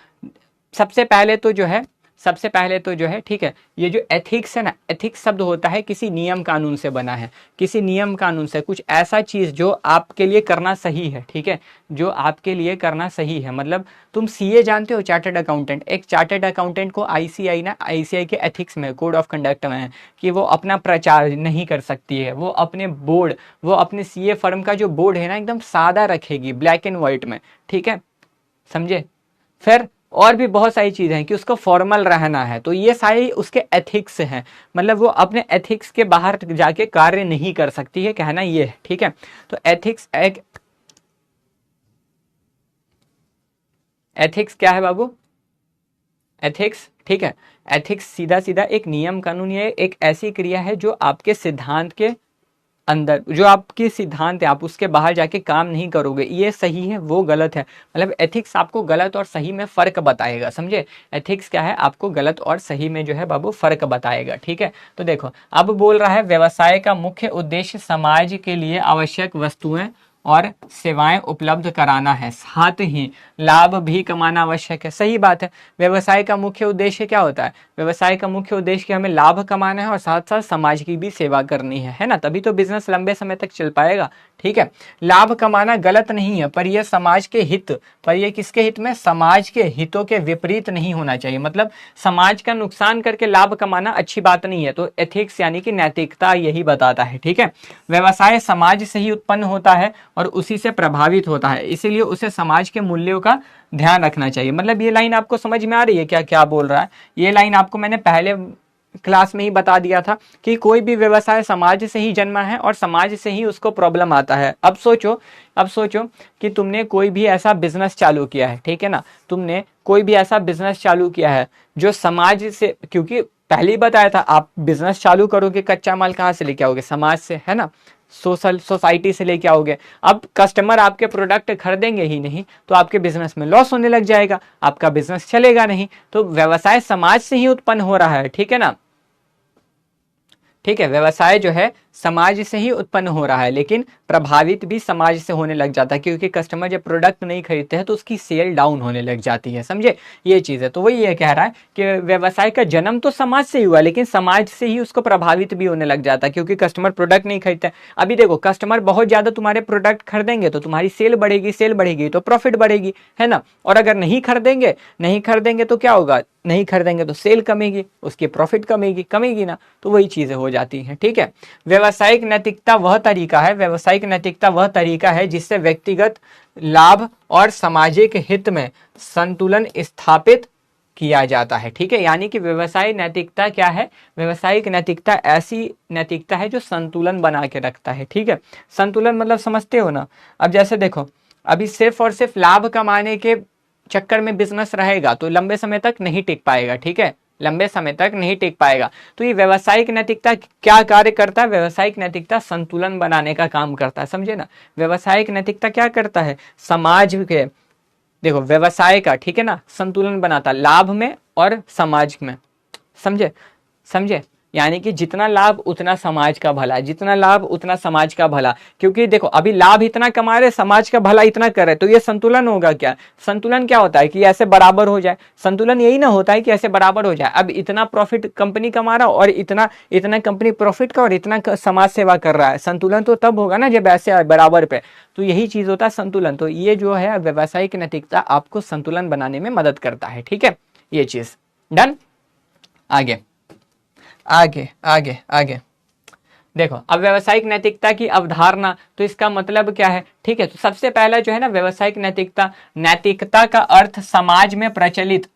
Speaker 1: सबसे पहले तो जो है, सबसे पहले तो जो है, ठीक है, ये जो एथिक्स है ना, एथिक्स शब्द होता है किसी नियम कानून से बना है, किसी नियम कानून से, कुछ ऐसा चीज जो आपके लिए करना सही है। ठीक है, जो आपके लिए करना सही है, मतलब तुम सीए जानते हो, चार्टर्ड अकाउंटेंट, एक चार्टर्ड अकाउंटेंट को आईसीआई ना, आईसीआई के एथिक्स में, कोड ऑफ कंडक्ट में है कि वो अपना प्रचार नहीं कर सकती है, वो अपने बोर्ड, वो अपने सीए फर्म का जो बोर्ड है ना एकदम सादा रखेगी, ब्लैक एंड व्हाइट में। ठीक है, समझे? फिर और भी बहुत सारी चीजें हैं कि उसको फॉर्मल रहना है, तो ये सारी उसके एथिक्स हैं, मतलब वो अपने एथिक्स के बाहर जाके कार्य नहीं कर सकती है, कहना ये है। ठीक है, तो एथिक्स एक, एथिक्स क्या है बाबू? एथिक्स, ठीक है, एथिक्स सीधा सीधा एक नियम कानून, ये एक ऐसी क्रिया है जो आपके सिद्धांत के अंदर, जो आपके सिद्धांत है, आप उसके बाहर जाके काम नहीं करोगे, ये सही है वो गलत है। मतलब एथिक्स आपको गलत और सही में फर्क बताएगा, समझे? एथिक्स क्या है? आपको गलत और सही में जो है बाबू फर्क बताएगा। ठीक है, तो देखो अब बोल रहा है व्यवसाय का मुख्य उद्देश्य समाज के लिए आवश्यक वस्तुएं और सेवाएं उपलब्ध कराना है, साथ ही लाभ भी कमाना आवश्यक है। सही बात है, व्यवसाय का मुख्य उद्देश्य क्या होता है? व्यवसाय का मुख्य उद्देश्य कि हमें लाभ कमाना है और साथ साथ समाज की भी सेवा करनी है ना? तभी तो बिजनेस लंबे समय तक चल पाएगा। ठीक है, लाभ कमाना गलत नहीं है, पर यह समाज के हित, पर यह किसके हित में? समाज के हितों के विपरीत नहीं होना चाहिए, मतलब समाज का नुकसान करके लाभ कमाना अच्छी बात नहीं है। तो एथिक्स यानी कि नैतिकता यही बताता है। ठीक है, व्यवसाय समाज से ही उत्पन्न होता है और उसी से प्रभावित होता है, इसीलिए उसे समाज के मूल्यों का ध्यान रखना चाहिए। मतलब ये लाइन आपको समझ में आ रही है क्या क्या बोल रहा है? ये लाइन आपको मैंने पहले क्लास में ही बता दिया था कि कोई भी व्यवसाय समाज से ही जन्मा है और समाज से ही उसको प्रॉब्लम आता है। अब सोचो कि तुमने कोई भी ऐसा बिजनेस चालू किया है, ठीक है ना, तुमने कोई भी ऐसा बिजनेस चालू किया है जो समाज से, क्योंकि पहले ही बताया था आप बिजनेस चालू करोगे, कच्चा माल कहाँ से लेके आओगे? समाज से, है ना, सोसाइटी से लेके आओगे। अब कस्टमर आपके प्रोडक्ट खरीदेंगे ही नहीं तो आपके बिजनेस में लॉस होने लग जाएगा, आपका बिजनेस चलेगा नहीं। तो व्यवसाय समाज से ही उत्पन्न हो रहा है। ठीक है ना, ठीक है, व्यवसाय जो है समाज से ही उत्पन्न हो रहा है, लेकिन प्रभावित भी समाज से होने लग जाता है, क्योंकि कस्टमर जब प्रोडक्ट नहीं खरीदते हैं तो उसकी सेल डाउन होने लग जाती है, समझे, ये चीज़ है। तो वही ये कह रहा है कि व्यवसाय का जन्म तो समाज से ही हुआ, लेकिन समाज से ही उसको प्रभावित भी होने लग जाता है, क्योंकि कस्टमर प्रोडक्ट नहीं खरीदते। अभी देखो, कस्टमर बहुत ज़्यादा तुम्हारे प्रोडक्ट खरीदेंगे तो तुम्हारी सेल बढ़ेगी, सेल बढ़ेगी तो प्रॉफिट बढ़ेगी, है ना। और अगर नहीं खरीदेंगे तो क्या होगा, नहीं खरीदेंगे तो सेल कमेगी, उसकी प्रॉफिट कमेगी ना। तो वही चीजें हो जाती हैं, ठीक है। व्यावसायिक नैतिकता वह तरीका है जिससे व्यक्तिगत लाभ और सामाजिक हित में संतुलन स्थापित किया जाता है, ठीक है। यानी कि व्यवसायिक नैतिकता क्या है, व्यवसायिक नैतिकता ऐसी नैतिकता है जो संतुलन बना के रखता है, ठीक है। संतुलन मतलब समझते हो ना। अब जैसे देखो, अभी सिर्फ और सिर्फ लाभ कमाने के चक्कर में बिजनेस रहेगा तो लंबे समय तक नहीं टिक पाएगा, ठीक है, लंबे समय तक नहीं टिक पाएगा। तो ये व्यवसायिक नैतिकता क्या कार्य करता है, व्यवसायिक नैतिकता संतुलन बनाने का काम करता है, समझे ना। व्यवसायिक नैतिकता क्या करता है, समाज के, देखो व्यवसाय का, ठीक है ना, संतुलन बनाता है लाभ में और समाज में, समझे। यानी कि जितना लाभ उतना समाज का भला, जितना लाभ उतना समाज का भला। क्योंकि देखो, अभी लाभ इतना कमा रहे, समाज का भला इतना कर रहे, तो ये संतुलन होगा क्या, संतुलन क्या होता है कि ऐसे बराबर हो जाए। संतुलन यही ना होता है कि ऐसे बराबर हो जाए। अब इतना प्रॉफिट कंपनी कमा रहा और इतना कंपनी प्रॉफिट का और इतना समाज सेवा कर रहा है, संतुलन तो तब होगा ना जब ऐसे बराबर पे। तो यही चीज होता है संतुलन। तो ये जो है व्यवसायिक नैतिकता आपको संतुलन बनाने में मदद करता है, ठीक है, ये चीज डन। आगे देखो, अब व्यवसायिक नैतिकता की अवधारणा, तो इसका मतलब क्या है, ठीक है। तो सबसे पहला जो है ना, व्यवसायिक नैतिकता का अर्थ समाज में प्रचलित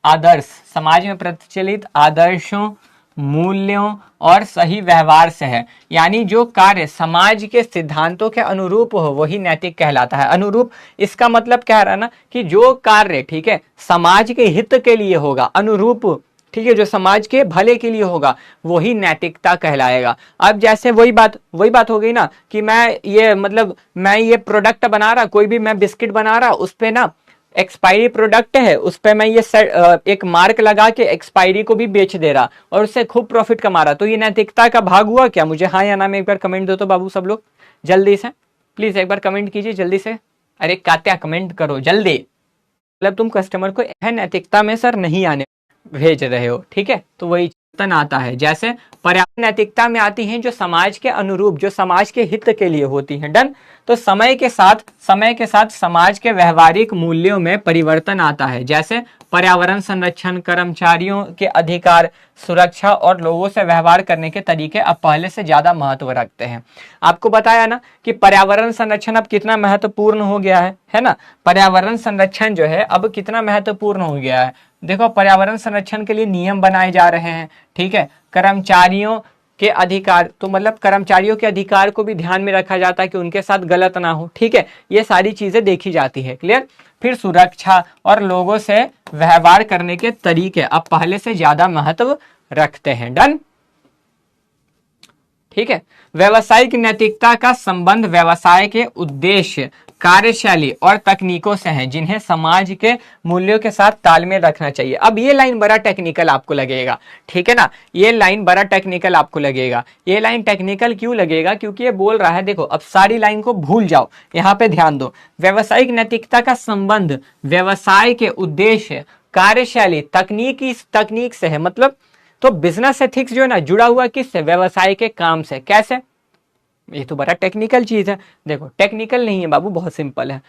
Speaker 1: आदर्शों, मूल्यों और सही व्यवहार से है। यानी जो कार्य समाज के सिद्धांतों के अनुरूप हो वही नैतिक कहलाता है। अनुरूप, इसका मतलब क्या रहा ना कि जो कार्य, ठीक है, समाज के हित के लिए होगा, अनुरूप, ठीक है, जो समाज के भले के लिए होगा वही नैतिकता कहलाएगा। अब जैसे वही बात हो गई ना कि मैं ये प्रोडक्ट बना रहा, कोई भी मैं बिस्किट बना रहा, उस पे ना एक्सपायरी प्रोडक्ट है, उस पे मैं ये एक मार्क लगा के एक्सपायरी को भी बेच दे रहा और उससे खूब प्रॉफिट कमा रहा, तो ये नैतिकता का भाग हुआ क्या। मुझे हाँ या ना में एक बार कमेंट दो तो बाबू, सब लोग जल्दी से प्लीज एक बार कमेंट कीजिए जल्दी से। अरे कात्या कमेंट करो जल्दी, मतलब तुम कस्टमर को नैतिकता में सर नहीं आने भेज रहे हो, ठीक है। तो वही चिंतन आता है। जैसे पर्यावरण नैतिकता में आती हैं जो समाज के अनुरूप, जो समाज के हित के लिए होती हैं, डन। तो समय के साथ समाज के व्यवहारिक मूल्यों में परिवर्तन आता है। जैसे पर्यावरण संरक्षण, कर्मचारियों के अधिकार, सुरक्षा और लोगों से व्यवहार करने के तरीके अब पहले से ज्यादा महत्व रखते हैं। आपको बताया ना कि पर्यावरण संरक्षण अब कितना महत्वपूर्ण हो गया है ना। पर्यावरण संरक्षण जो है अब कितना महत्वपूर्ण हो गया है। देखो, पर्यावरण संरक्षण के लिए नियम बनाए जा रहे हैं, ठीक है। कर्मचारियों के अधिकार, तो मतलब कर्मचारियों के अधिकार को भी ध्यान में रखा जाता है कि उनके साथ गलत ना हो, ठीक है। ये सारी चीजें देखी जाती है, क्लियर। फिर सुरक्षा और लोगों से व्यवहार करने के तरीके अब पहले से ज्यादा महत्व रखते हैं, डन, ठीक है। व्यवसायिक नैतिकता का संबंध व्यवसाय के उद्देश्य, कार्यशैली और तकनीकों से है जिन्हें समाज के मूल्यों के साथ तालमेल रखना चाहिए। अब ये लाइन बड़ा टेक्निकल आपको लगेगा, ठीक है ना, ये लाइन बड़ा टेक्निकल आपको लगेगा। ये लाइन टेक्निकल क्यों लगेगा, क्योंकि ये बोल रहा है, देखो अब सारी लाइन को भूल जाओ, यहाँ पे ध्यान दो। व्यवसायिक नैतिकता का संबंध व्यवसाय के उद्देश्य, कार्यशैली, तकनीक से है। मतलब तो बिजनेस एथिक्स जो है ना जुड़ा हुआ किससे, व्यवसाय के काम से। कैसे, ये तो बड़ा टेक्निकल चीज है। देखो टेक्निकल नहीं है बाबू, बहुत सिंपल है।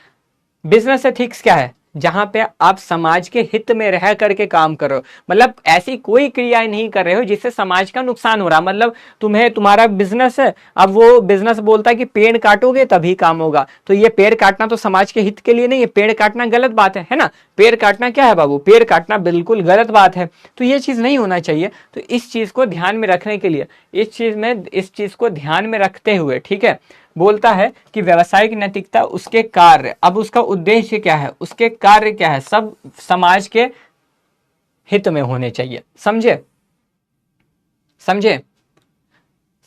Speaker 1: बिजनेस एथिक्स क्या है, जहां पे आप समाज के हित में रह करके काम कर रहे हो, मतलब ऐसी कोई क्रियाएं नहीं कर रहे हो जिससे समाज का नुकसान हो रहा। मतलब तुम्हारा बिजनेस है, अब वो बिजनेस बोलता है कि पेड़ काटोगे तभी काम होगा, तो ये पेड़ काटना तो समाज के हित के लिए नहीं है, पेड़ काटना गलत बात है ना। पेड़ काटना क्या है बाबू, पेड़ काटना बिल्कुल गलत बात है। तो ये चीज नहीं होना चाहिए। तो इस चीज को ध्यान में रखने के लिए, इस चीज को ध्यान में रखते हुए, ठीक है, बोलता है कि व्यवसायिक नैतिकता, उसके कार्य, अब उसका उद्देश्य क्या है, उसके कार्य क्या है, सब समाज के हित में होने चाहिए। समझे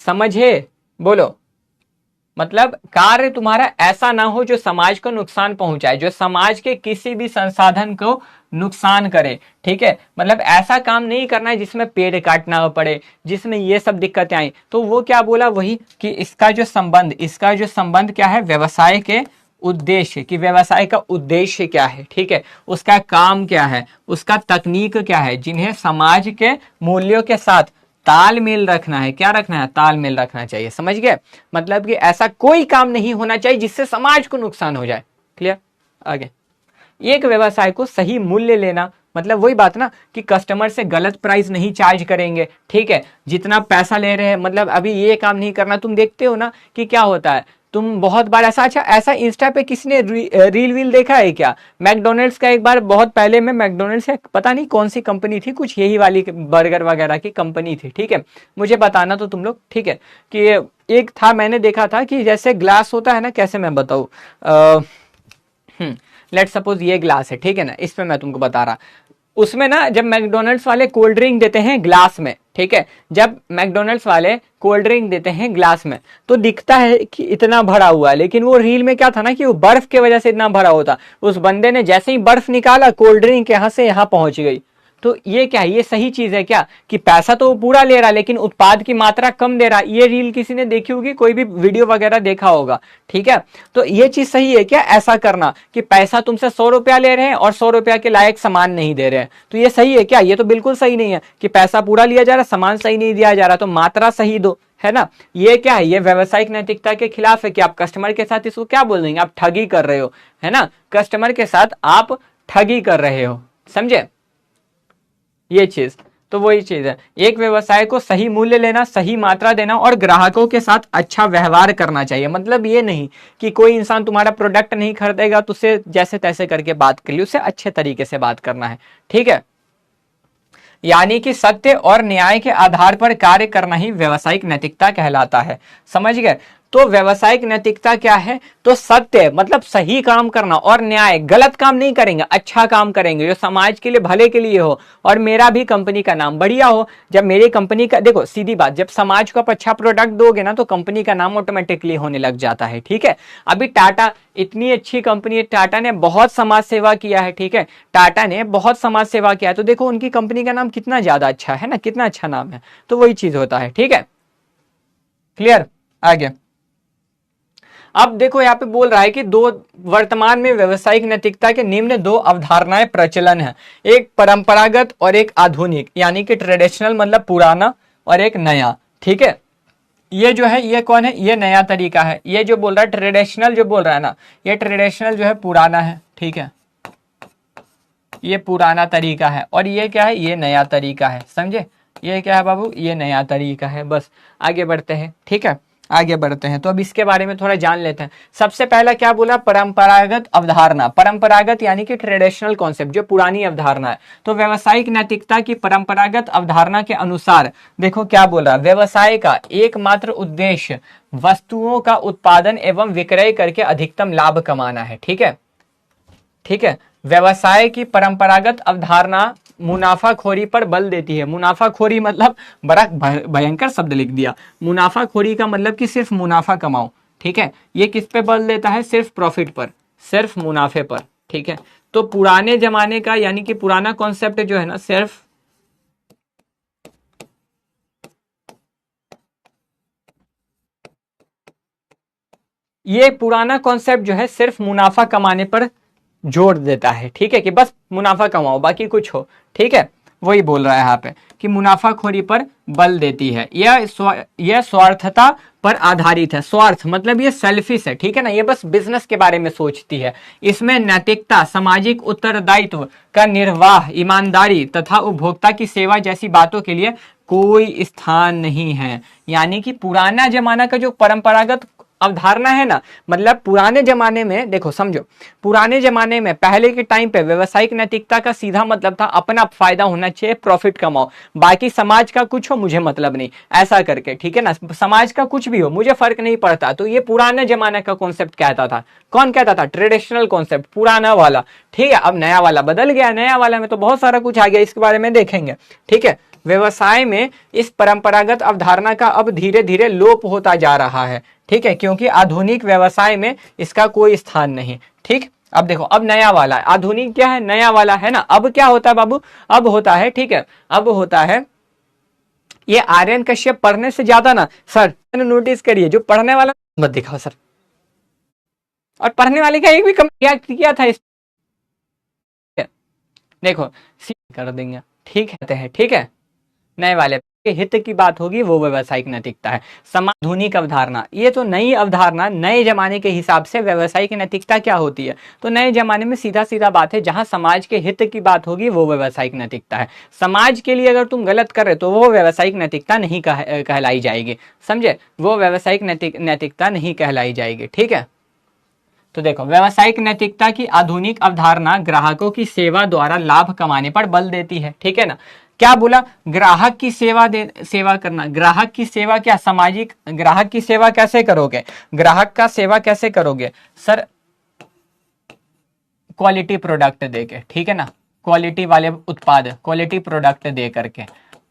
Speaker 1: समझे, बोलो मतलब कार्य तुम्हारा ऐसा ना हो जो समाज को नुकसान पहुंचाए, जो समाज के किसी भी संसाधन को नुकसान करे, ठीक है। मतलब ऐसा काम नहीं करना है जिसमें पेड़ काटना पड़े, जिसमें ये सब दिक्कतें आई। तो वो क्या बोला, वही कि इसका जो संबंध क्या है व्यवसाय के उद्देश्य, कि व्यवसाय का उद्देश्य क्या है, ठीक है, उसका काम क्या है, उसका तकनीक क्या है, जिन्हें समाज के मूल्यों के साथ तालमेल रखना है। क्या रखना है, तालमेल रखना चाहिए, समझ गए। मतलब कि ऐसा कोई काम नहीं होना चाहिए जिससे समाज को नुकसान हो जाए। क्लियर। आगे, एक व्यवसाय को सही मूल्य लेना, मतलब वही बात ना कि कस्टमर से गलत प्राइस नहीं चार्ज करेंगे, ठीक है। जितना पैसा ले रहे हैं, मतलब अभी ये काम नहीं करना। तुम देखते हो ना कि क्या होता है, तुम बहुत बार ऐसा इंस्टा पे किसने रील वील देखा है क्या, मैकडोनल्ड्स का। एक बार बहुत पहले में मैकडोनल्ड्स है, पता नहीं कौन सी कंपनी थी, कुछ यही वाली बर्गर वगैरह की कंपनी थी, ठीक है। मुझे बताना तो तुम लोग, ठीक है। कि एक था, मैंने देखा था कि जैसे ग्लास होता है ना, कैसे मैं बताऊँ, लेट सपोज ये ग्लास है, ठीक है ना, इस पे मैं तुमको बता रहा। उसमें ना जब मैकडोनल्ड्स वाले कोल्ड ड्रिंक देते हैं ग्लास में, ठीक है, जब मैकडोनल्ड्स वाले कोल्ड ड्रिंक देते हैं ग्लास में, तो दिखता है कि इतना भरा हुआ है, लेकिन वो रील में क्या था ना कि वो बर्फ की वजह से इतना भरा होता। उस बंदे ने जैसे ही बर्फ निकाला, कोल्ड ड्रिंक यहाँ से यहाँ पहुंच गई। तो ये क्या है, ये सही चीज है क्या, कि पैसा तो पूरा ले रहा लेकिन उत्पाद की मात्रा कम दे रहा। ये रील किसी ने देखी होगी, कोई भी वीडियो वगैरह देखा होगा, ठीक है। तो ये चीज सही है क्या, ऐसा करना कि पैसा तुमसे 100 रुपया ले रहे हैं और 100 रुपया के लायक सामान नहीं दे रहे हैं, तो ये सही है क्या, ये तो बिल्कुल सही नहीं है कि पैसा पूरा लिया जा रहा, सामान सही नहीं दिया जा रहा, तो मात्रा सही दो, है ना। ये क्या है, ये व्यवसायिक नैतिकता के खिलाफ है कि आप कस्टमर के साथ इसको क्या बोल देंगे, आप ठगी कर रहे हो, है ना। कस्टमर के साथ आप ठगी कर रहे हो, समझे ये चीज। तो वही चीज है, एक व्यवसाय को सही मूल्य लेना, सही मात्रा देना और ग्राहकों के साथ अच्छा व्यवहार करना चाहिए। मतलब ये नहीं कि कोई इंसान तुम्हारा प्रोडक्ट नहीं खरीदेगा तो उसे जैसे तैसे करके बात कर ली, उसे अच्छे तरीके से बात करना है, ठीक है। यानी कि सत्य और न्याय के आधार पर कार्य करना ही व्यवसायिक नैतिकता कहलाता है, समझ गए। तो व्यवसायिक नैतिकता क्या है, तो सत्य मतलब सही काम करना, और न्याय गलत काम नहीं करेंगे, अच्छा काम करेंगे जो समाज के लिए भले के लिए हो, और मेरा भी कंपनी का नाम बढ़िया हो। जब मेरी कंपनी का, देखो सीधी बात, जब समाज को आप अच्छा प्रोडक्ट दोगे ना तो कंपनी का नाम ऑटोमेटिकली होने लग जाता है, ठीक है। अभी टाटा इतनी अच्छी कंपनी है, टाटा ने बहुत समाज सेवा किया है, ठीक है, टाटा ने बहुत समाज सेवा किया है, तो देखो उनकी कंपनी का नाम कितना ज्यादा अच्छा है ना, कितना अच्छा नाम है। तो वही चीज होता है, ठीक है, क्लियर। आगे अब देखो यहाँ पे बोल रहा है कि वर्तमान में व्यवसायिक नैतिकता के निम्न दो अवधारणाएं प्रचलन है, एक परंपरागत और एक आधुनिक, यानी कि ट्रेडिशनल मतलब पुराना और एक नया, ठीक है। ये जो है ये कौन है, ये नया तरीका है। ये जो बोल रहा है ट्रेडिशनल, जो बोल रहा है ना, ये ट्रेडिशनल जो है पुराना है, ठीक है, ये पुराना तरीका है। और ये क्या है, ये नया तरीका है, समझे। ये क्या है बाबू, ये नया तरीका है। बस आगे बढ़ते हैं, ठीक है, आगे बढ़ते हैं। तो अब इसके बारे में थोड़ा जान लेते हैं। सबसे पहला क्या बोला, परंपरागत अवधारणा। परंपरागत यानी कि ट्रेडिशनल कॉन्सेप्ट, जो पुरानी अवधारणा है। तो व्यवसायिक नैतिकता की परंपरागत अवधारणा के अनुसार देखो क्या बोल रहा है, व्यवसाय का एकमात्र उद्देश्य वस्तुओं का उत्पादन एवं विक्रय करके अधिकतम लाभ कमाना है, ठीक है, ठीक है। व्यवसाय की परंपरागत अवधारणा मुनाफाखोरी पर बल देती है। मुनाफाखोरी मतलब बड़ा भयंकर शब्द लिख दिया। मुनाफाखोरी का मतलब कि सिर्फ मुनाफा कमाओ, ठीक है। ये किस पे बल देता है, सिर्फ प्रॉफिट पर, सिर्फ मुनाफे पर, ठीक है। तो पुराने जमाने का यानी कि पुराना कॉन्सेप्ट जो है ना, सिर्फ ये पुराना कॉन्सेप्ट जो है सिर्फ मुनाफा कमाने पर जोड़ देता है, ठीक है, कि बस मुनाफा कमाओ बाकी कुछ हो, ठीक है। वही बोल रहा है यहाँ पे कि मुनाफाखोरी पर बल देती है। यह स्वार्थता पर आधारित है। स्वार्थ मतलब ये सेल्फिश है, ठीक है ना, ये बस बिजनेस के बारे में सोचती है। इसमें नैतिकता, सामाजिक उत्तरदायित्व का निर्वाह, ईमानदारी तथा उपभोक्ता की सेवा जैसी बातों के लिए कोई स्थान नहीं है। यानी कि पुराना जमाना का जो परंपरागत अवधारणा है ना, मतलब पुराने जमाने में देखो समझो, पुराने जमाने में पहले के टाइम पे व्यवसायिक नैतिकता का सीधा मतलब था अपना फायदा होना चाहिए, प्रॉफिट कमाओ, बाकी समाज का कुछ हो मुझे मतलब नहीं, ऐसा करके, ठीक है ना, समाज का कुछ भी हो मुझे फर्क नहीं पड़ता। तो ये पुराने जमाने का कॉन्सेप्ट कहता था। कौन कहता था, ट्रेडिशनल कॉन्सेप्ट, पुराना वाला, ठीक है। अब नया वाला बदल गया, नया वाला में तो बहुत सारा कुछ आ गया, इसके बारे में देखेंगे, ठीक है। व्यवसाय में इस परंपरागत अवधारणा का अब धीरे धीरे लोप होता जा रहा है, ठीक है, क्योंकि आधुनिक व्यवसाय में इसका कोई स्थान नहीं। ठीक, अब देखो, अब नया वाला है, आधुनिक क्या है, नया वाला है ना। अब क्या होता है बाबू, अब होता है, ठीक है, अब होता है ये आर्यन कश्यप पढ़ने से ज्यादा ना सर, नोटिस करिए, जो पढ़ने वाला मत दिखाओ सर, और पढ़ने वाले का एक भी कम किया था इस, देखो कर देंगे, ठीक है, ठीक है। नए वाले के हित की बात होगी, वो व्यवसायिक नैतिकता है। आधुनिक अवधारणा, ये तो नई अवधारणा, नए जमाने के हिसाब से व्यवसायिक नैतिकता क्या होती है, तो नए जमाने में सीधा सीधा बात है, जहां समाज के हित की बात होगी वो व्यवसायिक नैतिकता है। समाज के लिए अगर तुम गलत कर रहे तो वो व्यवसायिक नैतिकता नहीं कहलाई जाएगी, समझे, वो व्यवसायिक नैतिकता नहीं कहलाई जाएगी। ठीक है, तो देखो, व्यावसायिक नैतिकता की आधुनिक अवधारणा ग्राहकों की सेवा द्वारा लाभ कमाने पर बल देती है। ठीक है ना, क्या बोला, ग्राहक की सेवा करना, ग्राहक की सेवा क्या, सामाजिक, ग्राहक की सेवा कैसे करोगे, ग्राहक का सेवा कैसे करोगे सर, क्वालिटी प्रोडक्ट देके, ठीक है ना, क्वालिटी वाले उत्पाद, क्वालिटी प्रोडक्ट दे करके,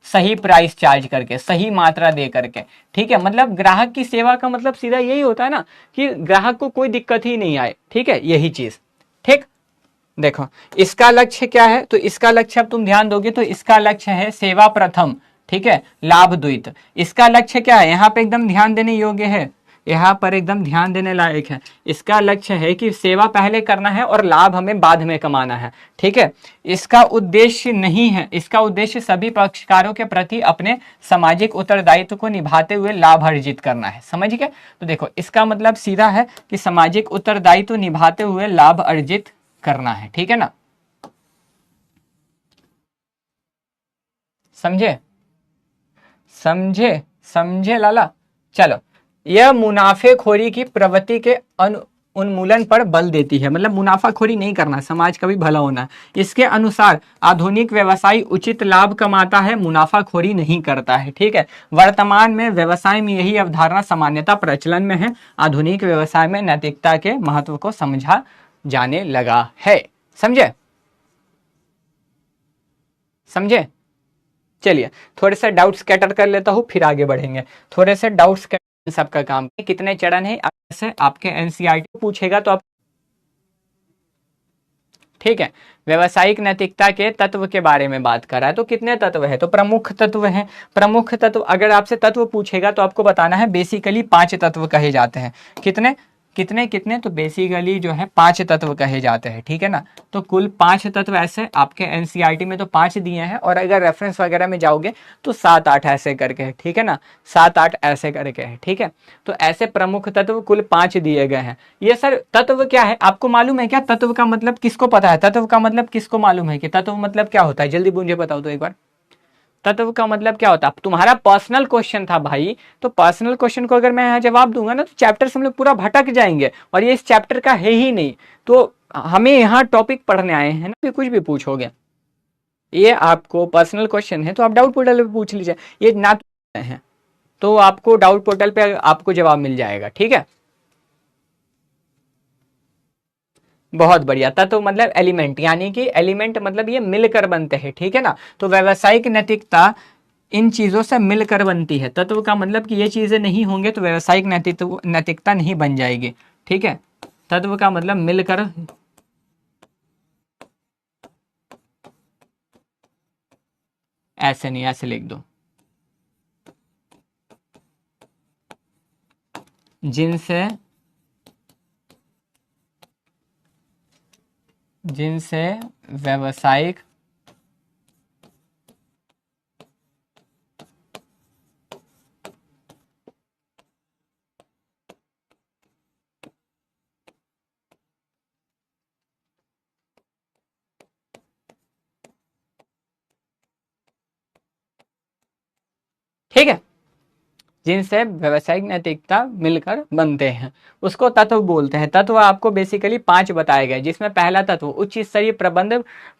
Speaker 1: सही प्राइस चार्ज करके, सही मात्रा दे करके। ठीक है, मतलब ग्राहक की सेवा का मतलब सीधा यही होता है ना, कि ग्राहक को कोई दिक्कत ही नहीं आए। ठीक है, यही चीज। ठीक, देखो इसका लक्ष्य क्या है, तो इसका लक्ष्य अब तुम ध्यान दोगे तो इसका लक्ष्य है सेवा प्रथम, ठीक है, लाभ द्वित। इसका लक्ष्य क्या है, यहाँ पे एकदम ध्यान देने योग्य है, यहाँ पर एकदम ध्यान देने लायक है। इसका लक्ष्य है कि सेवा पहले करना है और लाभ हमें बाद में कमाना है। ठीक है, इसका उद्देश्य नहीं है, इसका उद्देश्य सभी पक्षकारों के प्रति अपने सामाजिक उत्तरदायित्व को निभाते हुए लाभ अर्जित करना है। समझ गए, तो देखो इसका मतलब सीधा है कि सामाजिक उत्तरदायित्व निभाते हुए लाभ अर्जित करना है। ठीक है ना, समझे, समझे, समझे लाला। चलो, यह मुनाफेखोरी की प्रवृत्ति के उन्मूलन पर बल देती है, मतलब मुनाफाखोरी नहीं करना, समाज का भी भला होना है। इसके अनुसार आधुनिक व्यवसाय उचित लाभ कमाता है, मुनाफाखोरी नहीं करता है। ठीक है, वर्तमान में व्यवसाय में यही अवधारणा सामान्यता प्रचलन में है। आधुनिक व्यवसाय में नैतिकता के महत्व को समझा जाने लगा है। समझे, समझे, चलिए थोड़े से डाउट स्कैटर कर लेता हूं, फिर आगे बढ़ेंगे। थोड़े से डाउट स्कैटर सबका काम, कितने चरण है ऐसे आपके एनसीईआरटी पूछेगा तो आप, ठीक है, व्यवसायिक नैतिकता के तत्व के बारे में बात कर रहा है, तो कितने तत्व है, तो प्रमुख तत्व है। प्रमुख तत्व, अगर आपसे तत्व पूछेगा तो आपको बताना है बेसिकली 5 तत्व कहे जाते हैं। कितने कितने कितने, तो बेसिकली जो है 5 तत्व कहे जाते हैं। ठीक है ना, तो कुल 5 तत्व ऐसे आपके एनसीईआरटी में तो 5 दिए हैं, और अगर रेफरेंस वगैरह में जाओगे तो 7-8 ऐसे करके है। ठीक है ना, 7-8 ऐसे करके है। ठीक है, तो ऐसे प्रमुख तत्व कुल 5 दिए गए हैं। ये सर तत्व क्या है, आपको मालूम है क्या, तत्व का मतलब किसको पता है, तत्व का मतलब किसको मालूम है कि तत्व मतलब क्या होता है, जल्दी मुझे बताओ तो एक बार, तत्व का मतलब क्या होता है। तुम्हारा पर्सनल क्वेश्चन था भाई, तो पर्सनल क्वेश्चन को अगर मैं यहाँ जवाब दूंगा ना तो चैप्टर से हम लोग पूरा भटक जाएंगे, और ये इस चैप्टर का है ही नहीं। तो हमें यहाँ टॉपिक पढ़ने आए हैं ना, फिर कुछ भी पूछोगे, ये आपको पर्सनल क्वेश्चन है तो आप डाउट पोर्टल पे पूछ लीजिए। ये ना है तो आपको डाउट पोर्टल पे आपको जवाब मिल जाएगा। ठीक है, बहुत बढ़िया। तत्व मतलब एलिमेंट, यानी कि एलिमेंट मतलब ये मिलकर बनते हैं। ठीक है ना, तो व्यावसायिक नैतिकता इन चीजों से मिलकर बनती है। तत्व का मतलब कि ये चीजें नहीं होंगे तो व्यावसायिक नैतिकता नहीं बन जाएगी। ठीक है, तत्व का मतलब मिलकर, ऐसे नहीं, ऐसे लिख दो, जिनसे जिनसे व्यावसायिक ठीक है, जिनसे व्यावसायिक नैतिकता मिलकर बनते हैं उसको तत्व बोलते हैं। तत्व आपको बेसिकली 5 बताए गए, जिसमें पहला तत्व उच्च स्तरीय प्रबंध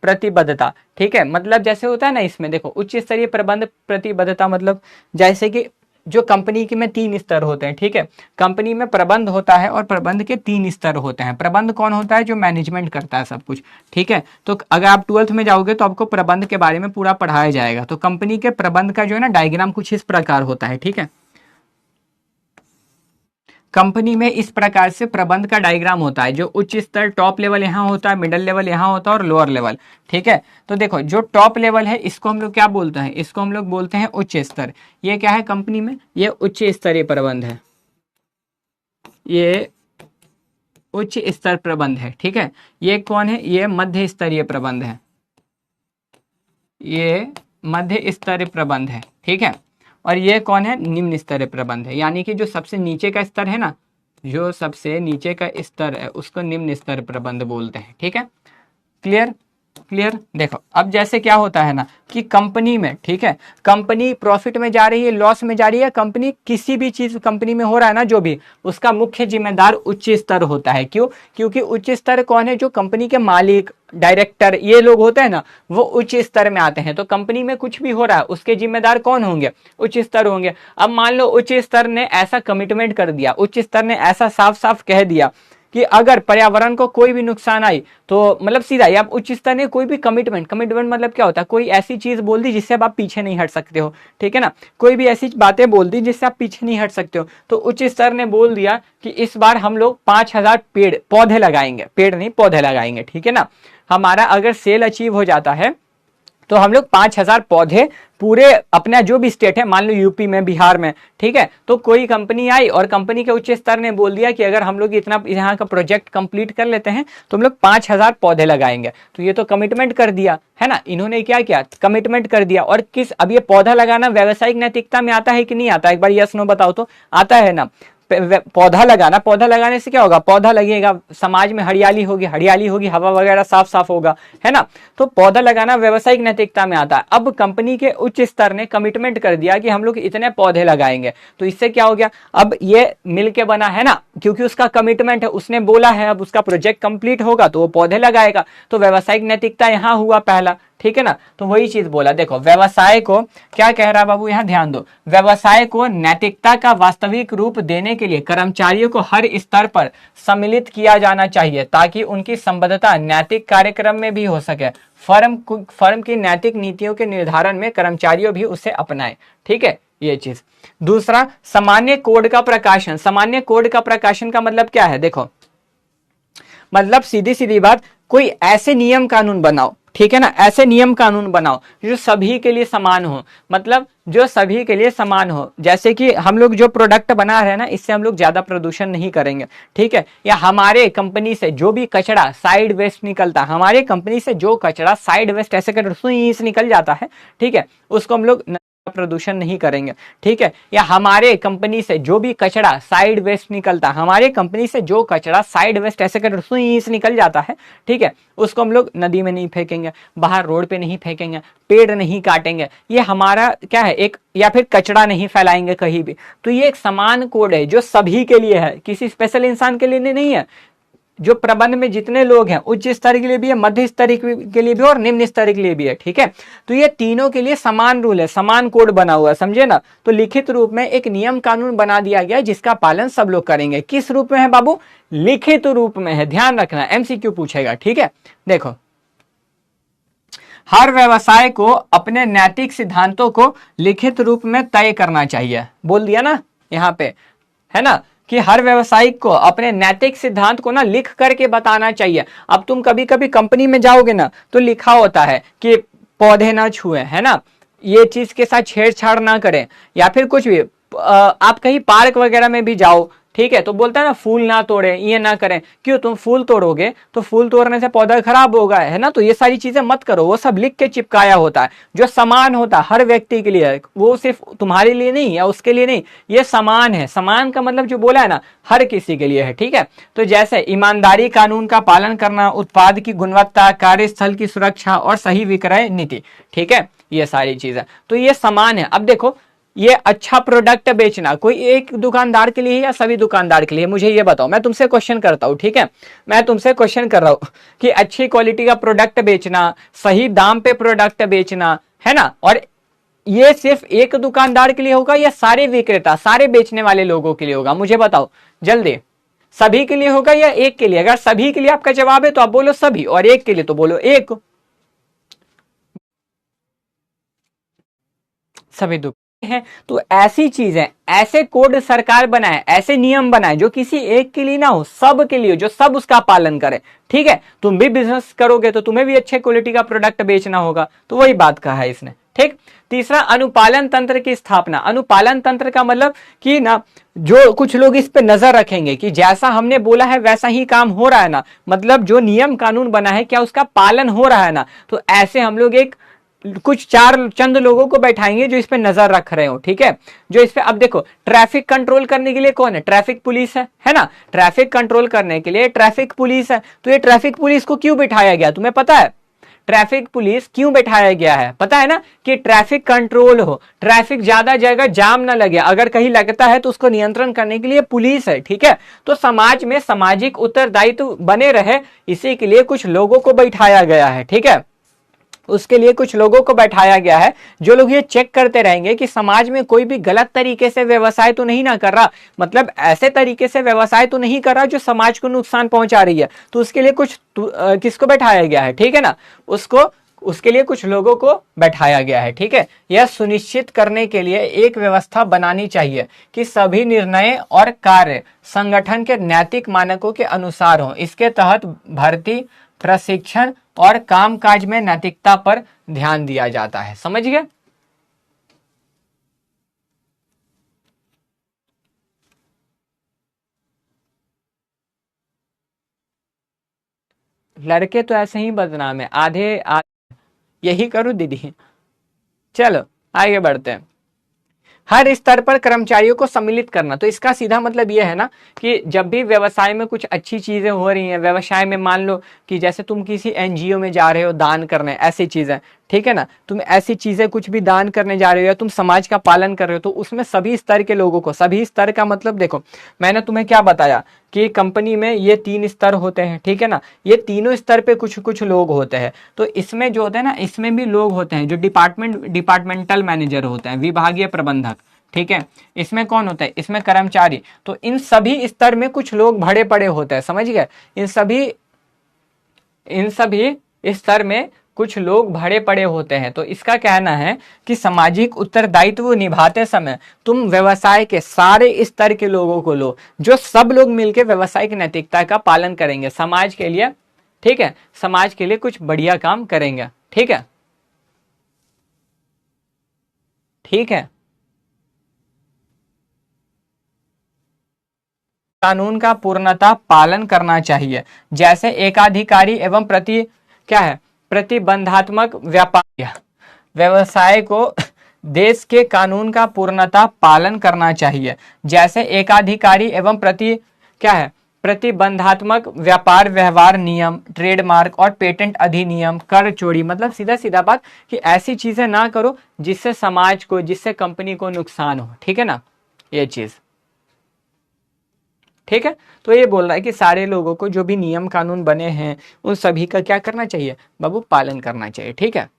Speaker 1: प्रतिबद्धता। ठीक है, मतलब जैसे होता है ना, इसमें देखो उच्च स्तरीय प्रबंध प्रतिबद्धता मतलब जैसे कि जो कंपनी के में 3 स्तर होते हैं। ठीक है, कंपनी में प्रबंध होता है और प्रबंध के 3 स्तर होते हैं। प्रबंध कौन होता है, जो मैनेजमेंट करता है सब कुछ। ठीक है, तो अगर आप 12th में जाओगे तो आपको प्रबंध के बारे में पूरा पढ़ाया जाएगा। तो कंपनी के प्रबंध का जो है ना डायग्राम कुछ इस प्रकार होता है। ठीक है, कंपनी में इस प्रकार से प्रबंध का डायग्राम होता है, जो उच्च स्तर टॉप लेवल यहाँ होता है, मिडिल लेवल यहाँ होता है और लोअर लेवल। ठीक है, तो देखो जो टॉप लेवल है इसको हम लोग क्या बोलते हैं, इसको हम लोग बोलते हैं उच्च स्तर। ये क्या है कंपनी में, ये उच्च स्तरीय प्रबंध है, ये उच्च स्तर प्रबंध है। ठीक है, ये कौन है, ये मध्य स्तरीय प्रबंध है, ये मध्य स्तरीय प्रबंध है। ठीक है, और ये कौन है, निम्न स्तरीय प्रबंध है। यानी कि जो सबसे नीचे का स्तर है ना, जो सबसे नीचे का स्तर है उसको निम्न स्तर प्रबंध बोलते हैं। ठीक है, क्लियर क्लियर। देखो अब जैसे क्या होता है ना कि कंपनी में, ठीक है, कंपनी प्रॉफिट में जा रही है, लॉस में जा रही है, कंपनी किसी भी चीज कंपनी में हो रहा है ना जो भी, उसका मुख्य जिम्मेदार उच्च स्तर होता है। क्यों, क्योंकि उच्च स्तर कौन है, जो कंपनी के मालिक, डायरेक्टर, ये लोग होते हैं ना, वो उच्च स्तर में आते हैं। तो कंपनी में कुछ भी हो रहा है उसके जिम्मेदार कौन होंगे, उच्च स्तर होंगे। अब मान लो उच्च स्तर ने ऐसा कमिटमेंट कर दिया, उच्च स्तर ने ऐसा साफ साफ कह दिया कि अगर पर्यावरण को कोई भी नुकसान आई तो मतलब सीधा ही आप उच्च स्तर ने कोई भी कमिटमेंट मतलब क्या होता है, कोई ऐसी चीज बोल दी जिससे अब आप पीछे नहीं हट सकते हो। ठीक है ना, कोई भी ऐसी बातें बोल दी जिससे आप पीछे नहीं हट सकते हो। तो उच्च स्तर ने बोल दिया कि इस बार हम लोग 5000 पेड़ पौधे लगाएंगे, पेड़ नहीं पौधे लगाएंगे। ठीक है ना, हमारा अगर सेल अचीव हो जाता है तो हम लोग 5000 पौधे पूरे अपना जो भी स्टेट है, मान लो यूपी में, बिहार में, ठीक है, तो कोई कंपनी आई और कंपनी के उच्च स्तर ने बोल दिया कि अगर हम लोग इतना यहाँ का प्रोजेक्ट कंप्लीट कर लेते हैं तो हम लोग 5000 पौधे लगाएंगे। तो ये तो कमिटमेंट कर दिया है ना, इन्होंने क्या किया, कमिटमेंट कर दिया। और किस, अब ये पौधा लगाना व्यावसायिक नैतिकता में आता है कि नहीं आता, एक बार यस नो बताओ तो। आता है ना, पौधा लगाना, पौधा लगाने से क्या होगा, पौधा लगेगा, समाज में हरियाली होगी, हरियाली होगी, हवा वगैरह साफ साफ होगा, है ना। तो पौधा लगाना व्यवसायिक नैतिकता में आता है। अब कंपनी के उच्च स्तर ने कमिटमेंट कर दिया कि हम लोग इतने पौधे लगाएंगे, तो इससे क्या हो गया, अब ये मिलके बना है ना, क्योंकि उसका कमिटमेंट है, उसने बोला है, अब उसका प्रोजेक्ट कंप्लीट होगा तो वो पौधे लगाएगा। तो व्यवसायिक नैतिकता यहां हुआ पहला। ठीक है ना, तो वही चीज बोला। देखो व्यवसाय को क्या कह रहा बाबू, यहां ध्यान दो, व्यवसाय को नैतिकता का वास्तविक रूप देने के लिए कर्मचारियों को हर स्तर पर सम्मिलित किया जाना चाहिए ताकि उनकी संबद्धता नैतिक कार्यक्रम में भी हो सके। फर्म की नैतिक नीतियों के निर्धारण में कर्मचारियों भी उसे अपनाए। ठीक है, ये चीज। दूसरा, सामान्य कोड का प्रकाशन। सामान्य कोड का प्रकाशन का मतलब क्या है, देखो मतलब सीधी सीधी बात, कोई ऐसे नियम कानून बनाओ, ठीक है ना, ऐसे नियम कानून बनाओ जो सभी के लिए समान हो, मतलब जो सभी के लिए समान हो। जैसे कि हम लोग जो प्रोडक्ट बना रहे हैं ना, इससे हम लोग ज्यादा प्रदूषण नहीं करेंगे। ठीक है, या हमारे कंपनी से जो भी कचरा साइड वेस्ट निकलता है, हमारे कंपनी से जो कचरा साइड वेस्ट ऐसे कर सुई से निकल जाता है, ठीक है, उसको हम लोग प्रदूषण नहीं करेंगे। ठीक है, या हमारे कंपनी से जो भी कचरा साइड वेस्ट निकलता है, हमारे कंपनी से जो कचरा साइड वेस्ट ऐसे कर सुई से निकल जाता है, ठीक है, उसको हम लोग नदी में नहीं फेंकेंगे, बाहर रोड पे नहीं फेंकेंगे, पेड़ नहीं काटेंगे, ये हमारा क्या है एक, या फिर कचरा नहीं फैलाएंगे कहीं भी। तो ये एक समान कोड है जो सभी के लिए है, किसी स्पेशल इंसान के लिए नहीं है। जो प्रबंध में जितने लोग हैं, उच्च स्तर के लिए भी है, मध्य स्तर के लिए भी और निम्न स्तर के लिए भी है। ठीक है, तो ये तीनों के लिए समान रूल है, समान कोड बना हुआ है, समझे ना। तो लिखित रूप में एक नियम कानून बना दिया गया जिसका पालन सब लोग करेंगे। किस रूप में है बाबू, लिखित रूप में है, ध्यान रखना, एमसीक्यू पूछेगा। ठीक है, देखो हर व्यवसाय को अपने नैतिक सिद्धांतों को लिखित रूप में तय करना चाहिए। बोल दिया ना यहाँ पे, है ना, कि हर व्यवसायिक को अपने नैतिक सिद्धांत को ना लिख करके बताना चाहिए। अब तुम कभी कभी कंपनी में जाओगे ना तो लिखा होता है कि पौधे ना छुए, है ना, ये चीज के साथ छेड़छाड़ ना करें, या फिर कुछ भी। आप कहीं पार्क वगैरह में भी जाओ, ठीक है, तो बोलता है ना फूल ना तोड़े, ये ना करें। क्यों, तुम फूल तोड़ोगे तो फूल तोड़ने से पौधा खराब होगा, है ना, तो ये सारी चीजें मत करो। वो सब लिख के चिपकाया होता है, जो समान होता है हर व्यक्ति के लिए, वो सिर्फ तुम्हारे लिए नहीं या उसके लिए नहीं, ये समान है। समान का मतलब जो बोला है ना, हर किसी के लिए है। ठीक है, तो जैसे ईमानदारी, कानून का पालन करना, उत्पाद की गुणवत्ता, कार्यस्थल की सुरक्षा और सही विक्रय नीति, ठीक है, ये सारी चीजें तो ये समान है। अब देखो ये अच्छा प्रोडक्ट बेचना कोई एक दुकानदार के लिए या सभी दुकानदार के लिए, मुझे ये बताओ। मैं तुमसे क्वेश्चन करता हूं, ठीक है, मैं तुमसे क्वेश्चन कर रहा हूं कि अच्छी क्वालिटी का प्रोडक्ट बेचना, सही दाम पे प्रोडक्ट बेचना, है ना, और ये सिर्फ एक दुकानदार के लिए होगा या सारे विक्रेता, सारे बेचने वाले लोगों के लिए होगा, मुझे बताओ जल्दी। सभी के लिए होगा या एक के लिए? अगर सभी के लिए आपका जवाब है तो आप बोलो सभी, और एक के लिए तो बोलो एक। सभी हैं। तो ऐसी चीजें, ऐसे कोड सरकार बनाए, ऐसे नियम बनाए जो किसी एक के लिए ना हो, सब के लिए हो, जो सब उसका पालन करे। ठीक है, तुम भी बिजनेस करोगे तो तुम्हें भी अच्छे क्वालिटी का प्रोडक्ट बेचना होगा, तो वही बात कहा है इसने। ठीक, तीसरा, अनुपालन तंत्र की स्थापना। अनुपालन तंत्र का मतलब कि ना, जो कुछ लोग इस पे नजर रखेंगे कि जैसा हमने बोला है वैसा ही काम हो रहा है ना, मतलब जो नियम कानून बना है क्या उसका पालन हो रहा है ना। तो ऐसे हम लोग एक कुछ चार चंद लोगों को बैठाएंगे जो इस पे नजर रख रहे हो। ठीक है, जो इस पे, अब देखो ट्रैफिक कंट्रोल करने के लिए कौन है? ट्रैफिक पुलिस है ना। ट्रैफिक कंट्रोल करने के लिए ट्रैफिक पुलिस है। तो ये ट्रैफिक पुलिस को क्यों बिठाया गया तुम्हें पता है? ट्रैफिक पुलिस क्यों बैठाया गया है पता है ना? कि ट्रैफिक कंट्रोल हो, ट्रैफिक ज्यादा जगह जाम ना लगे, अगर कहीं लगता है तो उसको नियंत्रण करने के लिए पुलिस है। ठीक है, तो समाज में सामाजिक उत्तरदायित्व बने रहे, इसी के लिए कुछ लोगों को बैठाया गया है। ठीक है, उसके लिए कुछ लोगों को बैठाया गया है, जो लोग ये चेक करते रहेंगे कि समाज में कोई भी गलत तरीके से व्यवसाय तो नहीं ना कर रहा, मतलब ऐसे तरीके से व्यवसाय तो नहीं कर रहा जो समाज को नुकसान पहुंचा रही है। तो उसके लिए कुछ किसको बैठाया गया है? ठीक है ना, उसके लिए कुछ लोगों को बैठाया गया है। ठीक है, यह सुनिश्चित करने के लिए एक व्यवस्था बनानी चाहिए कि सभी निर्णय और कार्य संगठन के नैतिक मानकों के अनुसार हो। इसके तहत भर्ती, प्रशिक्षण और कामकाज में नैतिकता पर ध्यान दिया जाता है। समझ गए? लड़के तो ऐसे ही बदनाम है, यही करूं दीदी। चलो आगे बढ़ते हैं। हर स्तर पर कर्मचारियों को सम्मिलित करना। तो इसका सीधा मतलब यह है ना कि जब भी व्यवसाय में कुछ अच्छी चीजें हो रही हैं, व्यवसाय में मान लो कि जैसे तुम किसी एनजीओ में जा रहे हो दान करने, ऐसी चीजें, ठीक है ना, तुम ऐसी चीजें कुछ भी दान करने जा रहे हो या तुम समाज का पालन कर रहे हो, तो उसमें सभी स्तर के लोगों को, सभी स्तर का मतलब देखो मैंने तुम्हें क्या बताया कि कंपनी में ये 3 स्तर होते हैं। ठीक है ना, ये तीनों स्तर पे कुछ कुछ लोग होते हैं। तो इसमें जो होते हैं ना, इसमें भी लोग होते हैं जो डिपार्टमेंटल मैनेजर होते हैं, विभागीय प्रबंधक। ठीक है, इसमें कौन होता है? इसमें कर्मचारी। तो इन सभी स्तर में कुछ लोग भरे पड़े होते हैं, समझ गए? इन सभी स्तर में कुछ लोग भरे पड़े होते हैं। तो इसका कहना है कि सामाजिक उत्तरदायित्व निभाते समय तुम व्यवसाय के सारे स्तर के लोगों को लो, जो सब लोग मिलकर व्यवसायिक नैतिकता का पालन करेंगे समाज के लिए। ठीक है, समाज के लिए कुछ बढ़िया काम करेंगे। ठीक है, ठीक है। कानून का पूर्णतः पालन करना चाहिए, जैसे एकाधिकारी एवं क्या है, प्रतिबंधात्मक व्यापार व्यवसाय को देश के कानून का पूर्णतः पालन करना चाहिए, जैसे एकाधिकारी एवं क्या है, प्रतिबंधात्मक व्यापार व्यवहार नियम, ट्रेडमार्क और पेटेंट अधिनियम, कर चोरी। मतलब सीधा सीधा बात कि ऐसी चीजें ना करो जिससे समाज को, जिससे कंपनी को नुकसान हो। ठीक है ना, ये चीज। ठीक है, तो ये बोल रहा है कि सारे लोगों को जो भी नियम कानून बने हैं उन सभी का क्या करना चाहिए बाबू? पालन करना चाहिए। ठीक है,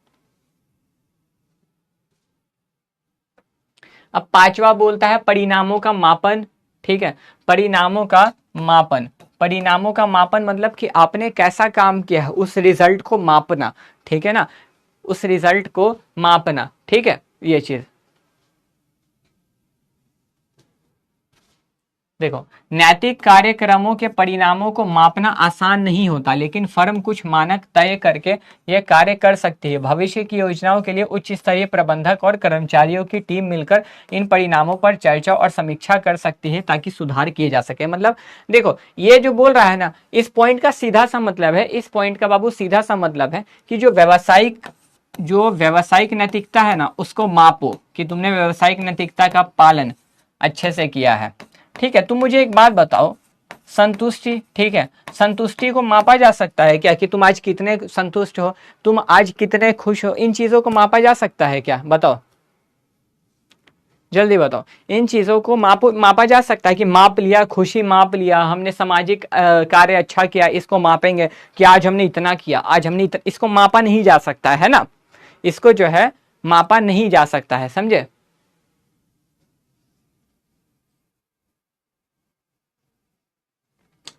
Speaker 1: अब पांचवा बोलता है परिणामों का मापन। ठीक है, परिणामों का मापन। परिणामों का मापन मतलब कि आपने कैसा काम किया है उस रिजल्ट को मापना। ठीक है ना, उस रिजल्ट को मापना। ठीक है, ये चीज देखो, नैतिक कार्यक्रमों के परिणामों को मापना आसान नहीं होता, लेकिन फर्म कुछ मानक तय करके यह कार्य कर सकती है। भविष्य की योजनाओं के लिए उच्च स्तरीय प्रबंधक और कर्मचारियों की टीम मिलकर इन परिणामों पर चर्चा और समीक्षा कर सकती है ताकि सुधार किए जा सके। मतलब देखो, ये जो बोल रहा है ना, इस पॉइंट का सीधा सा मतलब है, इस पॉइंट का बाबू सीधा सा मतलब है कि जो व्यावसायिक नैतिकता है ना, उसको मापो कि तुमने व्यावसायिक नैतिकता का पालन अच्छे से किया है। ठीक है, तुम मुझे एक बात बताओ, संतुष्टि, ठीक है, संतुष्टि को मापा जा सकता है क्या? कि तुम आज कितने संतुष्ट हो, तुम आज कितने खुश हो, इन चीजों को मापा जा सकता है क्या? बताओ, जल्दी बताओ। इन चीजों को मापा जा सकता है कि माप लिया, खुशी माप लिया, हमने सामाजिक कार्य अच्छा किया, इसको मापेंगे कि आज हमने इतना किया, आज हमने इसको मापा नहीं जा सकता है ना, इसको जो है मापा नहीं जा सकता है, समझे?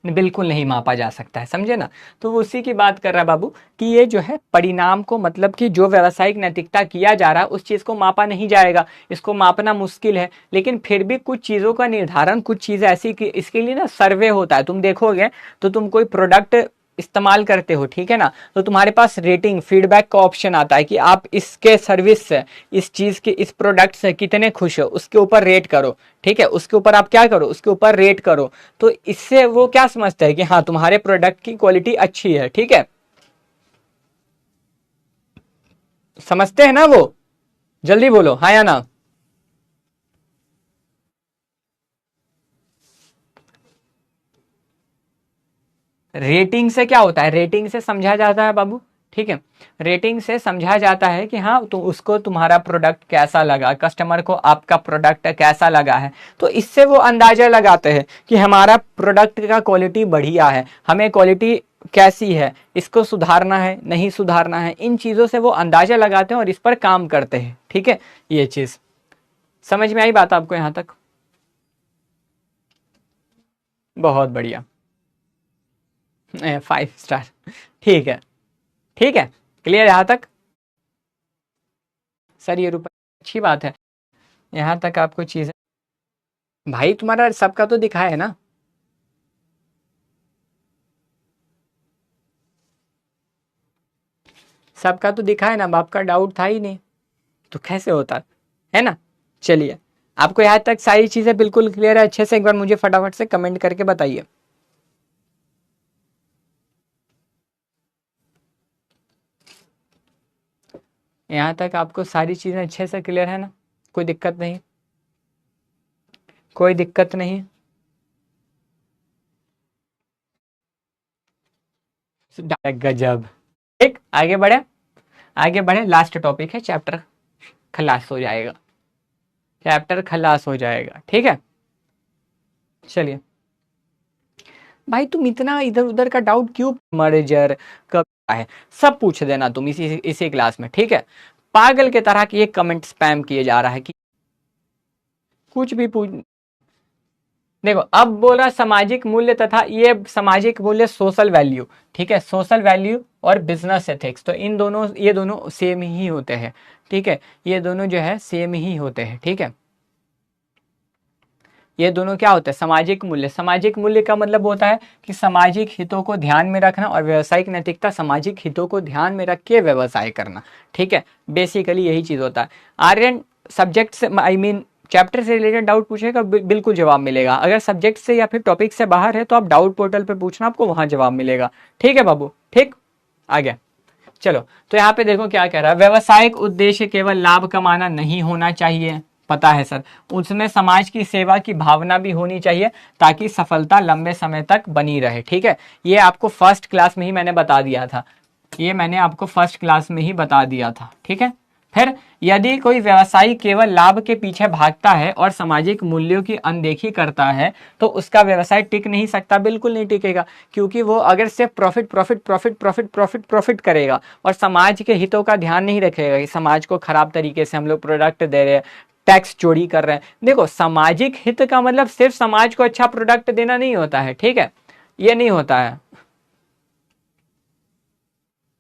Speaker 1: बिल्कुल नहीं मापा जा सकता है, समझे ना। तो वो उसी की बात कर रहा है बाबू कि ये जो है परिणाम को, मतलब कि जो व्यावसायिक नैतिकता किया जा रहा है उस चीज़ को मापा नहीं जाएगा, इसको मापना मुश्किल है। लेकिन फिर भी कुछ चीज़ों का निर्धारण, कुछ चीज़ें ऐसी कि इसके लिए ना सर्वे होता है। तुम देखोगे तो तुम कोई प्रोडक्ट इस्तेमाल करते हो, ठीक है ना, तो तुम्हारे पास रेटिंग फीडबैक का ऑप्शन आता है कि आप इसके सर्विस से, इस चीज़ के, इस प्रोडक्ट से कितने खुश हो, उसके ऊपर रेट करो, ठीक है, उसके ऊपर आप क्या करो, उसके ऊपर रेट करो। तो इससे वो क्या समझते हैं कि हाँ तुम्हारे प्रोडक्ट की क्वालिटी अच्छी है, ठीक है, समझते हैं ना वो, जल्दी बोलो हाँ या ना। रेटिंग से क्या होता है, रेटिंग से समझा जाता है बाबू, ठीक है, रेटिंग से समझा जाता है कि हाँ तो उसको तुम्हारा प्रोडक्ट कैसा लगा, कस्टमर को आपका प्रोडक्ट कैसा लगा है। तो इससे वो अंदाजा लगाते हैं कि हमारा प्रोडक्ट का क्वालिटी बढ़िया है, हमें क्वालिटी कैसी है, इसको सुधारना है नहीं सुधारना है, इन चीज़ों से वो अंदाजा लगाते हैं और इस पर काम करते हैं, ठीक है। ये चीज़ समझ में आई बात आपको यहाँ तक? बहुत बढ़िया, 5 स्टार, ठीक है, ठीक है, क्लियर यहाँ तक? सर ये रुपए अच्छी बात है, यहाँ तक आपको चीज़ भाई तुम्हारा सबका तो दिखा है ना। सबका तो दिखा है ना, बाप का डाउट था ही नहीं, तो कैसे होता है ना। चलिए, आपको यहाँ तक सारी चीज़ें बिल्कुल क्लियर है अच्छे से? एक बार मुझे फटाफट से कमेंट करके बताइए। यहाँ तक आपको सारी चीज़ें अच्छे से क्लियर है ना, कोई दिक्कत नहीं, कोई दिक्कत नहीं। गजब, ठीक, आगे बढ़े, आगे बढ़े, लास्ट टॉपिक है, चैप्टर खलास हो जाएगा, चैप्टर खलास हो जाएगा, ठीक है। चलिए भाई, तुम इतना इधर उधर का डाउट क्यों, मर्जर कब है सब पूछ देना तुम इसी क्लास में, ठीक है। पागल के तरह की एक कमेंट स्पैम किए जा रहा है कि कुछ भी पूछ। देखो अब बोल रहा सामाजिक मूल्य, तथा ये सामाजिक मूल्य सोशल वैल्यू, ठीक है, सोशल वैल्यू और बिजनेस एथिक्स, तो इन दोनों, ये दोनों सेम ही होते हैं, ठीक है, ये दोनों जो है सेम ही होते हैं, ठीक है। ये दोनों क्या होता है, सामाजिक मूल्य। सामाजिक मूल्य का मतलब होता है कि सामाजिक हितों को ध्यान में रखना, और व्यवसायिक नैतिकता सामाजिक हितों को ध्यान में रख के व्यवसाय करना, ठीक है, बेसिकली यही चीज होता है। आर्यन सब्जेक्ट से, आई मीन चैप्टर से रिलेटेड डाउट पूछेगा, बिल्कुल जवाब मिलेगा। अगर सब्जेक्ट से या फिर टॉपिक से बाहर है तो आप डाउट पोर्टल पे पूछना, आपको वहां जवाब मिलेगा, ठीक है बाबू, ठीक, आ गया। चलो, तो यहाँ पे देखो क्या कह रहा है, व्यवसायिक उद्देश्य केवल लाभ कमाना नहीं होना चाहिए, पता है सर, उसमें समाज की सेवा की भावना भी होनी चाहिए ताकि सफलता लंबे समय तक बनी रहे, ठीक है। ये आपको फर्स्ट क्लास में ही मैंने बता दिया था, ये मैंने आपको फर्स्ट क्लास में ही बता दिया था, ठीक है। फिर यदि कोई व्यवसायी केवल लाभ के पीछे भागता है और सामाजिक मूल्यों की अनदेखी करता है तो उसका व्यवसाय टिक नहीं सकता, बिल्कुल नहीं टिकेगा, क्योंकि वो अगर सिर्फ profit profit profit profit profit profit करेगा और समाज के हितों का ध्यान नहीं रखेगा कि समाज को खराब तरीके से हम लोग प्रोडक्ट दे रहे हैं, टैक्स चोरी कर रहे हैं। देखो, सामाजिक हित का मतलब सिर्फ समाज को अच्छा प्रोडक्ट देना नहीं होता है, ठीक है, ये नहीं होता है,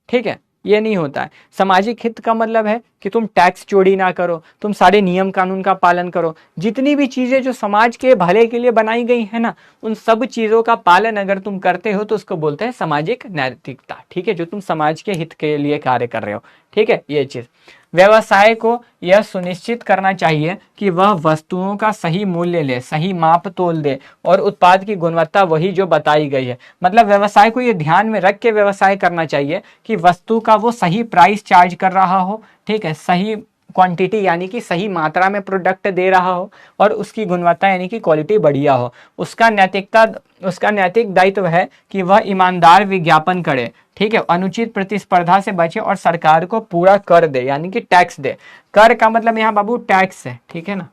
Speaker 1: ठीक है, ये नहीं होता है। सामाजिक हित का मतलब है कि तुम टैक्स चोरी ना करो, तुम सारे नियम कानून का पालन करो, जितनी भी चीजें जो समाज के भले के लिए बनाई गई है ना, उन सब चीजों का पालन अगर तुम करते हो तो उसको बोलते हैं सामाजिक नैतिकता, ठीक है, जो तुम समाज के हित के लिए कार्य कर रहे हो, ठीक है। ये चीज, व्यवसाय को यह सुनिश्चित करना चाहिए कि वह वस्तुओं का सही मूल्य ले, सही माप तोल दे और उत्पाद की गुणवत्ता वही जो बताई गई है। मतलब व्यवसाय को यह ध्यान में रख के व्यवसाय करना चाहिए कि वस्तु का वो सही प्राइस चार्ज कर रहा हो, ठीक है, सही क्वांटिटी यानी कि सही मात्रा में प्रोडक्ट दे रहा हो और उसकी गुणवत्ता यानी कि क्वालिटी बढ़िया हो। उसका नैतिक दायित्व है कि वह ईमानदार विज्ञापन करे, ठीक है, अनुचित प्रतिस्पर्धा से बचे और सरकार को पूरा कर दे यानी कि टैक्स दे। कर का मतलब यहाँ बाबू टैक्स है, ठीक है ना,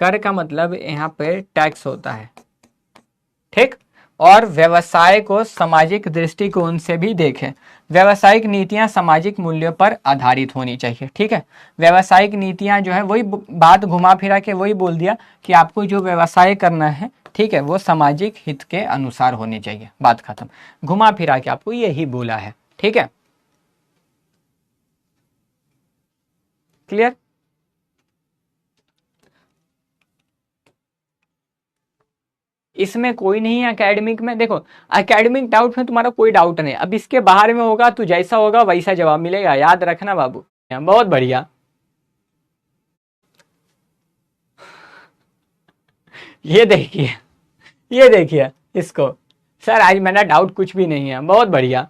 Speaker 1: कर का मतलब यहाँ पे टैक्स होता है, ठीक। और व्यवसाय को सामाजिक दृष्टिकोण से भी देखें। व्यवसायिक नीतियां सामाजिक मूल्यों पर आधारित होनी चाहिए, ठीक है। व्यवसायिक नीतियां जो है वही बात घुमा फिरा के वही बोल दिया कि आपको जो व्यवसाय करना है, ठीक है, वो सामाजिक हित के अनुसार होनी चाहिए, बात खत्म। घुमा फिरा के आपको यही बोला है, ठीक है, क्लियर। इसमें कोई नहीं है एकेडमिक में, देखो एकेडमिक डाउट में तुम्हारा कोई डाउट नहीं, अब इसके बाहर में होगा तो जैसा होगा वैसा जवाब मिलेगा, याद रखना बाबू। बहुत बढ़िया, ये देखिए, ये देखिए इसको, सर आज मेरा डाउट कुछ भी नहीं है, बहुत बढ़िया।